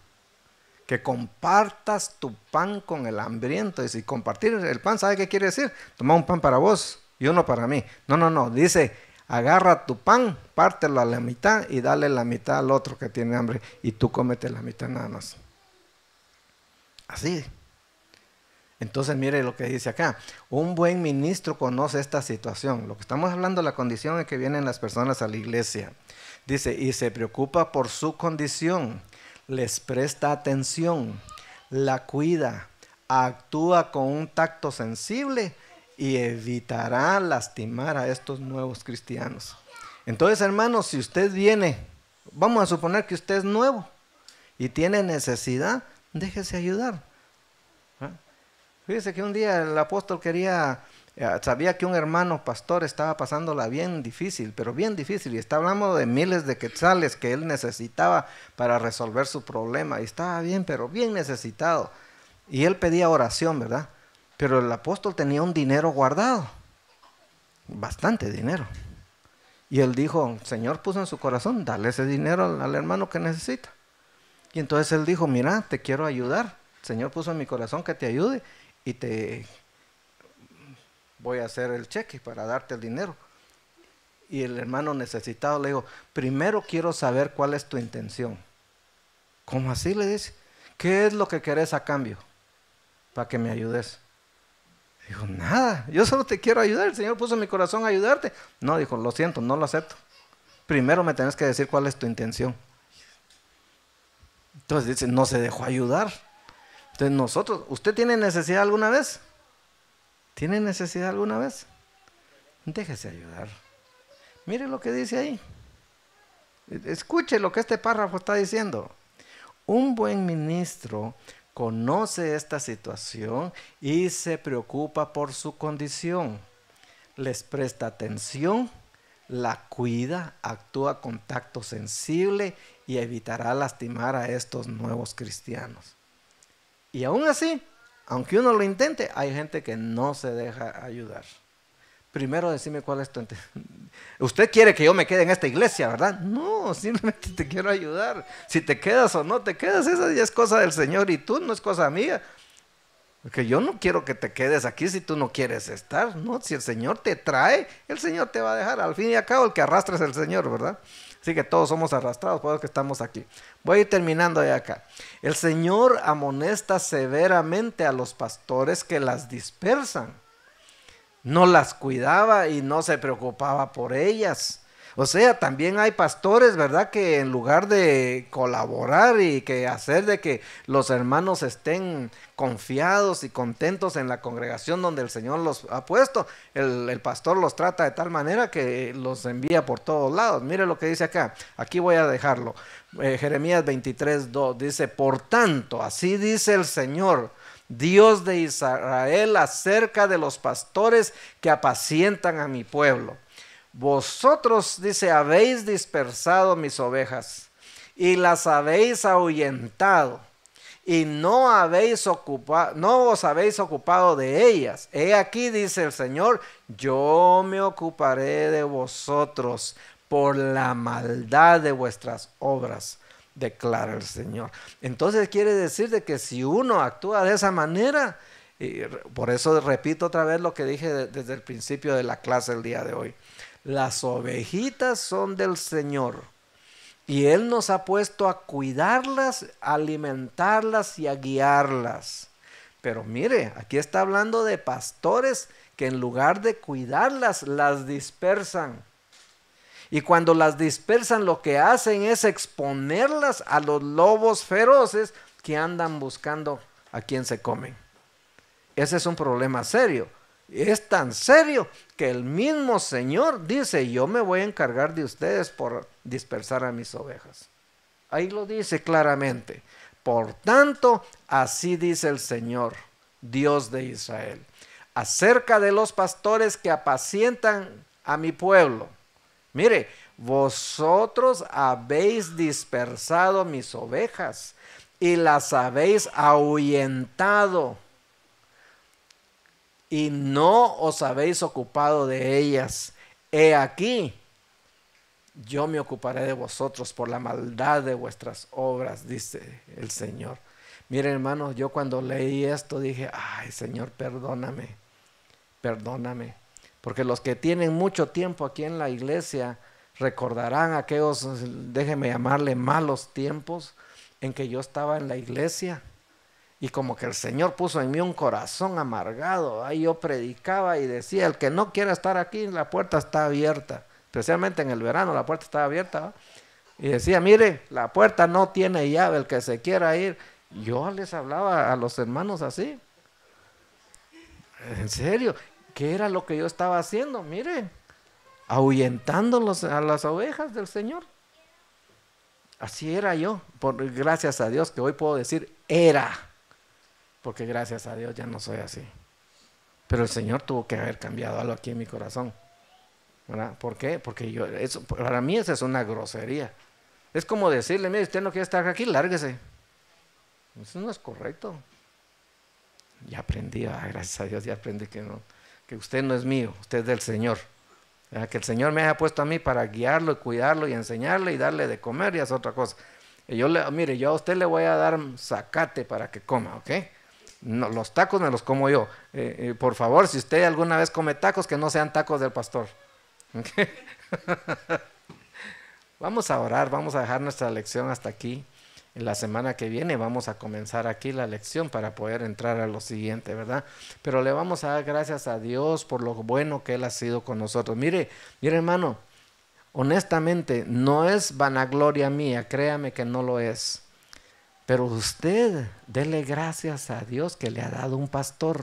que compartas tu pan con el hambriento. Y si compartir el pan, ¿sabe qué quiere decir? Toma un pan para vos y uno para mí. No, dice, agarra tu pan, pártelo a la mitad y dale la mitad al otro que tiene hambre y tú cómete la mitad nada más. Así. Entonces mire lo que dice acá, un buen ministro conoce esta situación. Lo que estamos hablando de la condición en que vienen las personas a la iglesia. Dice, y se preocupa por su condición, les presta atención, la cuida, actúa con un tacto sensible y evitará lastimar a estos nuevos cristianos. Entonces, hermanos, si usted viene, vamos a suponer que usted es nuevo y tiene necesidad, déjese ayudar. Fíjese que un día el apóstol sabía que un hermano pastor estaba pasándola bien difícil, pero bien difícil, y está hablando de miles de quetzales que él necesitaba para resolver su problema, y estaba bien, pero bien necesitado, y él pedía oración, ¿verdad? Pero el apóstol tenía un dinero guardado, bastante dinero, y él dijo, el Señor puso en su corazón, dale ese dinero al hermano que necesita, y entonces él dijo, mira, te quiero ayudar, el Señor puso en mi corazón que te ayude, y te voy a hacer el cheque para darte el dinero. Y el hermano necesitado le dijo, primero quiero saber cuál es tu intención. ¿Cómo así? Le dice, ¿qué es lo que querés a cambio para que me ayudes? Dijo, nada, yo solo te quiero ayudar, el Señor puso en mi corazón a ayudarte. No, dijo, lo siento, no lo acepto. Primero me tenés que decir cuál es tu intención. Entonces dice, no se dejó ayudar. Entonces nosotros, ¿usted tiene necesidad alguna vez? ¿Tiene necesidad alguna vez? Déjese ayudar. Mire lo que dice ahí. Escuche lo que este párrafo está diciendo. Un buen ministro conoce esta situación y se preocupa por su condición. Les presta atención, la cuida, actúa con tacto sensible y evitará lastimar a estos nuevos cristianos. Y aún así, aunque uno lo intente, hay gente que no se deja ayudar. Primero decime cuál es tu intención. Usted quiere que yo me quede en esta iglesia, ¿verdad? No, simplemente te quiero ayudar. Si te quedas o no te quedas, esa ya es cosa del Señor y tú, no es cosa mía. Porque yo no quiero que te quedes aquí si tú no quieres estar, ¿no? Si el Señor te trae, el Señor te va a dejar. Al fin y al cabo, el que arrastra es el Señor, ¿verdad? Así que todos somos arrastrados, por eso que estamos aquí. Voy a ir terminando de acá. El Señor amonesta severamente a los pastores que las dispersan. No las cuidaba y no se preocupaba por ellas. O sea, también hay pastores, ¿verdad?, que en lugar de colaborar y que hacer de que los hermanos estén confiados y contentos en la congregación donde el Señor los ha puesto, el pastor los trata de tal manera que los envía por todos lados. Mire lo que dice acá, aquí voy a dejarlo. Jeremías 23:2 dice, por tanto, así dice el Señor, Dios de Israel, acerca de los pastores que apacientan a mi pueblo. Vosotros, dice, habéis dispersado mis ovejas y las habéis ahuyentado y no os habéis ocupado de ellas. He aquí, dice el Señor, yo me ocuparé de vosotros por la maldad de vuestras obras, declara el Señor. Entonces quiere decir de que si uno actúa de esa manera, y por eso repito otra vez lo que dije desde el principio de la clase el día de hoy, las ovejitas son del Señor y Él nos ha puesto a cuidarlas, a alimentarlas y a guiarlas. Pero mire, aquí está hablando de pastores que en lugar de cuidarlas, las dispersan. Y cuando las dispersan, lo que hacen es exponerlas a los lobos feroces que andan buscando a quien se comen. Ese es un problema serio. Es tan serio que el mismo Señor dice, yo me voy a encargar de ustedes por dispersar a mis ovejas. Ahí lo dice claramente. Por tanto, así dice el Señor, Dios de Israel, acerca de los pastores que apacientan a mi pueblo. Mire, vosotros habéis dispersado mis ovejas y las habéis ahuyentado y no os habéis ocupado de ellas. He aquí, yo me ocuparé de vosotros por la maldad de vuestras obras, dice el Señor. Miren, hermanos, yo cuando leí esto dije, ay, Señor, perdóname, perdóname. Porque los que tienen mucho tiempo aquí en la iglesia recordarán aquellos, déjenme llamarle, malos tiempos en que yo estaba en la iglesia. Y como que el Señor puso en mí un corazón amargado. Ahí yo predicaba y decía, el que no quiera estar aquí, la puerta está abierta. Especialmente en el verano, la puerta estaba abierta, ¿va? Y decía, mire, la puerta no tiene llave, el que se quiera ir. Yo les hablaba a los hermanos así. En serio, ¿qué era lo que yo estaba haciendo? Mire, ahuyentando a las ovejas del Señor. Así era yo. Gracias a Dios que hoy puedo decir, era. Porque gracias a Dios ya no soy así. Pero el Señor tuvo que haber cambiado algo aquí en mi corazón, ¿verdad? ¿Por qué? Porque para mí esa es una grosería. Es como decirle, mire, usted no quiere estar aquí, lárguese. Eso no es correcto. Ya aprendí, gracias a Dios, ya aprendí que usted no es mío, usted es del Señor. ¿Verdad? Que el Señor me haya puesto a mí para guiarlo y cuidarlo y enseñarle y darle de comer y hacer otra cosa. Y mire, yo a usted le voy a dar zacate para que coma, ¿ok? No, los tacos me los como yo. Por favor, si usted alguna vez come tacos, que no sean tacos del pastor. ¿Okay? Vamos a orar, vamos a dejar nuestra lección hasta aquí. En la semana que viene vamos a comenzar aquí la lección para poder entrar a lo siguiente, ¿verdad? Pero le vamos a dar gracias a Dios por lo bueno que Él ha sido con nosotros. Mire, hermano, honestamente, no es vanagloria mía, créame que no lo es. Pero usted dele gracias a Dios que le ha dado un pastor.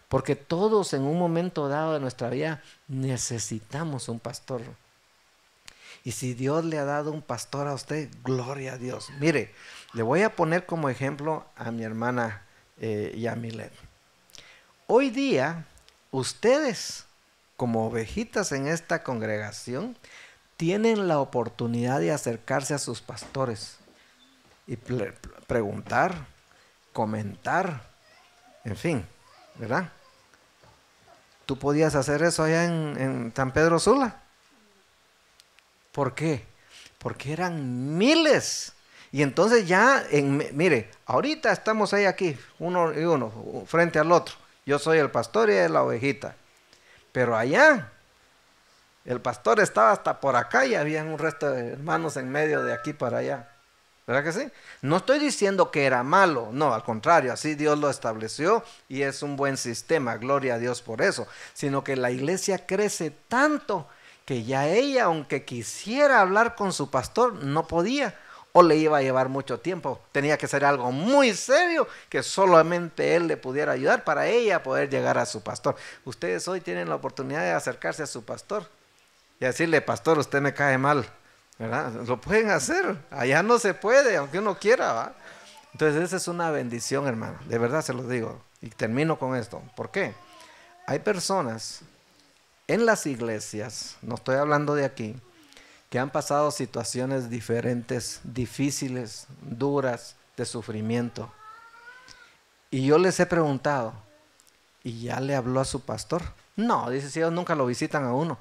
Porque todos en un momento dado de nuestra vida necesitamos un pastor. Y si Dios le ha dado un pastor a usted, gloria a Dios. Mire, le voy a poner como ejemplo a mi hermana Yamilet. Hoy día, ustedes, como ovejitas en esta congregación, tienen la oportunidad de acercarse a sus pastores y preguntar, comentar, en fin, ¿verdad? ¿Tú podías hacer eso allá en San Pedro Sula? ¿Por qué? Porque eran miles. Y entonces ya, mire, ahorita estamos ahí aquí, uno y uno, frente al otro. Yo soy el pastor y ella es la ovejita. Pero allá, el pastor estaba hasta por acá y había un resto de hermanos en medio de aquí para allá. ¿Verdad que sí? No estoy diciendo que era malo, no, al contrario, así Dios lo estableció y es un buen sistema, gloria a Dios por eso. Sino que la iglesia crece tanto que ya ella, aunque quisiera hablar con su pastor, no podía o le iba a llevar mucho tiempo. Tenía que ser algo muy serio que solamente él le pudiera ayudar para ella poder llegar a su pastor. Ustedes hoy tienen la oportunidad de acercarse a su pastor y decirle, pastor, usted me cae mal, ¿verdad? Lo pueden hacer, allá no se puede, aunque uno quiera, ¿va? Entonces esa es una bendición, hermano, de verdad se lo digo. Y termino con esto. ¿Por qué? Hay personas en las iglesias, no estoy hablando de aquí, que han pasado situaciones diferentes, difíciles, duras, de sufrimiento. Y yo les he preguntado, ¿y ya le habló a su pastor? No, dice, si ellos nunca lo visitan a uno.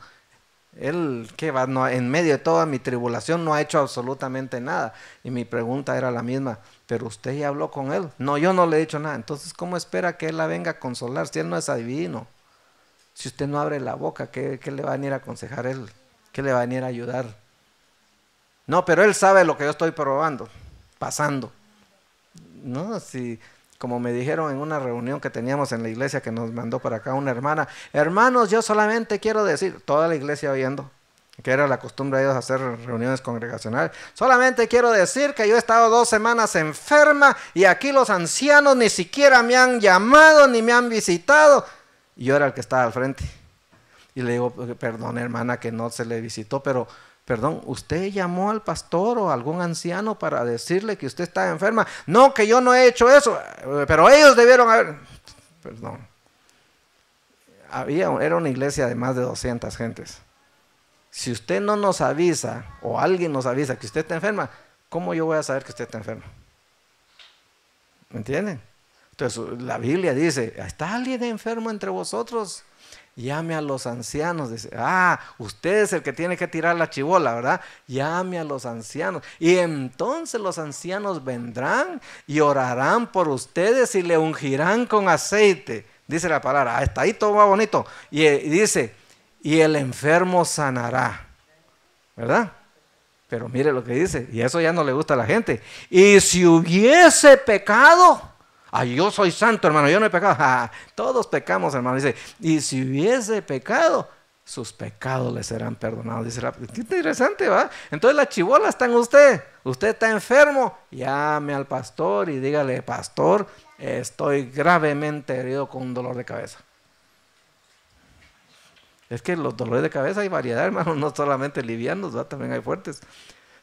Él, ¿qué va? No, en medio de toda mi tribulación no ha hecho absolutamente nada. Y mi pregunta era la misma, ¿pero usted ya habló con él? No, yo no le he dicho nada. Entonces, ¿cómo espera que él la venga a consolar si él no es adivino? Si usted no abre la boca, ¿qué le va a venir a aconsejar él? ¿Qué le va a venir a ayudar? No, pero él sabe lo que yo estoy probando, pasando. No, si, como me dijeron en una reunión que teníamos en la iglesia que nos mandó para acá una hermana, hermanos, yo solamente quiero decir, toda la iglesia oyendo, que era la costumbre de ellos hacer reuniones congregacionales, solamente quiero decir que yo he estado 2 semanas enferma y aquí los ancianos ni siquiera me han llamado ni me han visitado. Y yo era el que estaba al frente. Y le digo, perdón hermana que no se le visitó, pero perdón, ¿usted llamó al pastor o a algún anciano para decirle que usted está enferma? No, que yo no he hecho eso, pero ellos debieron haber... Perdón. Era una iglesia de más de 200 gentes. Si usted no nos avisa o alguien nos avisa que usted está enferma, ¿cómo yo voy a saber que usted está enferma? ¿Me entienden? Entonces la Biblia dice, ¿está alguien enfermo entre vosotros? Llame a los ancianos. Dice, usted es el que tiene que tirar la chibola, ¿verdad? Llame a los ancianos. Y entonces los ancianos vendrán y orarán por ustedes y le ungirán con aceite. Dice la palabra, está ahí todo va bonito. Y dice, y el enfermo sanará, ¿verdad? Pero mire lo que dice, y eso ya no le gusta a la gente. Y si hubiese pecado... yo soy santo, hermano, yo no he pecado. Todos pecamos, hermano. Dice, y si hubiese pecado, sus pecados le serán perdonados. Dice, qué interesante, ¿va? Entonces la chibola está en usted. Usted está enfermo, llame al pastor y dígale, pastor, estoy gravemente herido con un dolor de cabeza. Es que los dolores de cabeza hay variedad, hermano, no solamente livianos, ¿va? También hay fuertes.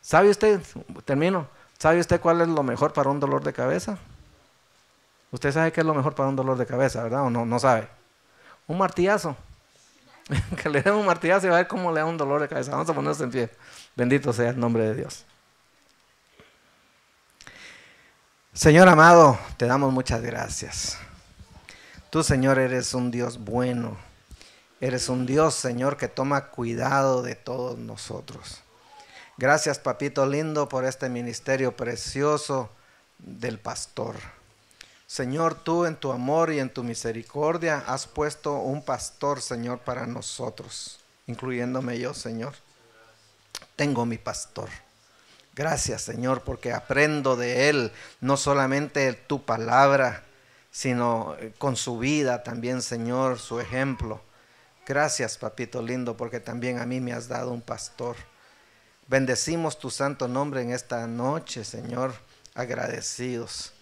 ¿Sabe usted, termino, sabe usted cuál es lo mejor para un dolor de cabeza? Usted sabe qué es lo mejor para un dolor de cabeza, ¿verdad? ¿O no? No sabe. Un martillazo. Que le den un martillazo y va a ver cómo le da un dolor de cabeza. Vamos a ponernos en pie. Bendito sea el nombre de Dios. Señor amado, te damos muchas gracias. Tú, Señor, eres un Dios bueno. Eres un Dios, Señor, que toma cuidado de todos nosotros. Gracias, papito lindo, por este ministerio precioso del pastor. Señor, tú en tu amor y en tu misericordia has puesto un pastor, Señor, para nosotros, incluyéndome yo, Señor. Tengo mi pastor. Gracias, Señor, porque aprendo de Él, no solamente tu palabra, sino con su vida también, Señor, su ejemplo. Gracias, papito lindo, porque también a mí me has dado un pastor. Bendecimos tu santo nombre en esta noche, Señor, agradecidos.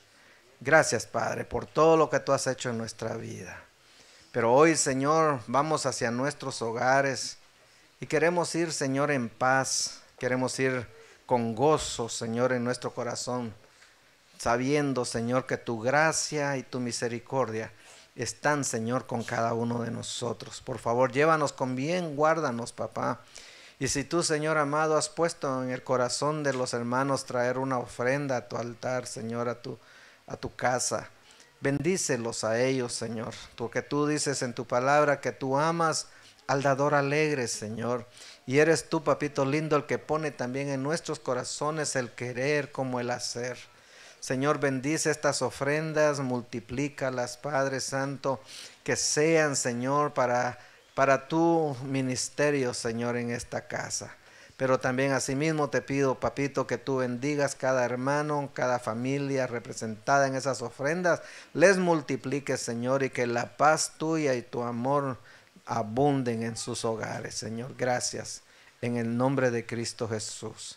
Gracias, Padre, por todo lo que tú has hecho en nuestra vida. Pero hoy, Señor, vamos hacia nuestros hogares y queremos ir, Señor, en paz. Queremos ir con gozo, Señor, en nuestro corazón, sabiendo, Señor, que tu gracia y tu misericordia están, Señor, con cada uno de nosotros. Por favor, llévanos con bien, guárdanos, papá. Y si tú, Señor amado, has puesto en el corazón de los hermanos traer una ofrenda a tu altar, Señor, a tu casa, bendícelos a ellos, Señor, porque tú dices en tu palabra que tú amas al dador alegre, Señor, y eres tú, papito lindo, el que pone también en nuestros corazones el querer como el hacer. Señor, bendice estas ofrendas, multiplícalas, Padre Santo, que sean, Señor, para tu ministerio, Señor, en esta casa. Pero también asimismo te pido, papito, que tú bendigas cada hermano, cada familia representada en esas ofrendas. Les multipliques, Señor, y que la paz tuya y tu amor abunden en sus hogares, Señor. Gracias. En el nombre de Cristo Jesús.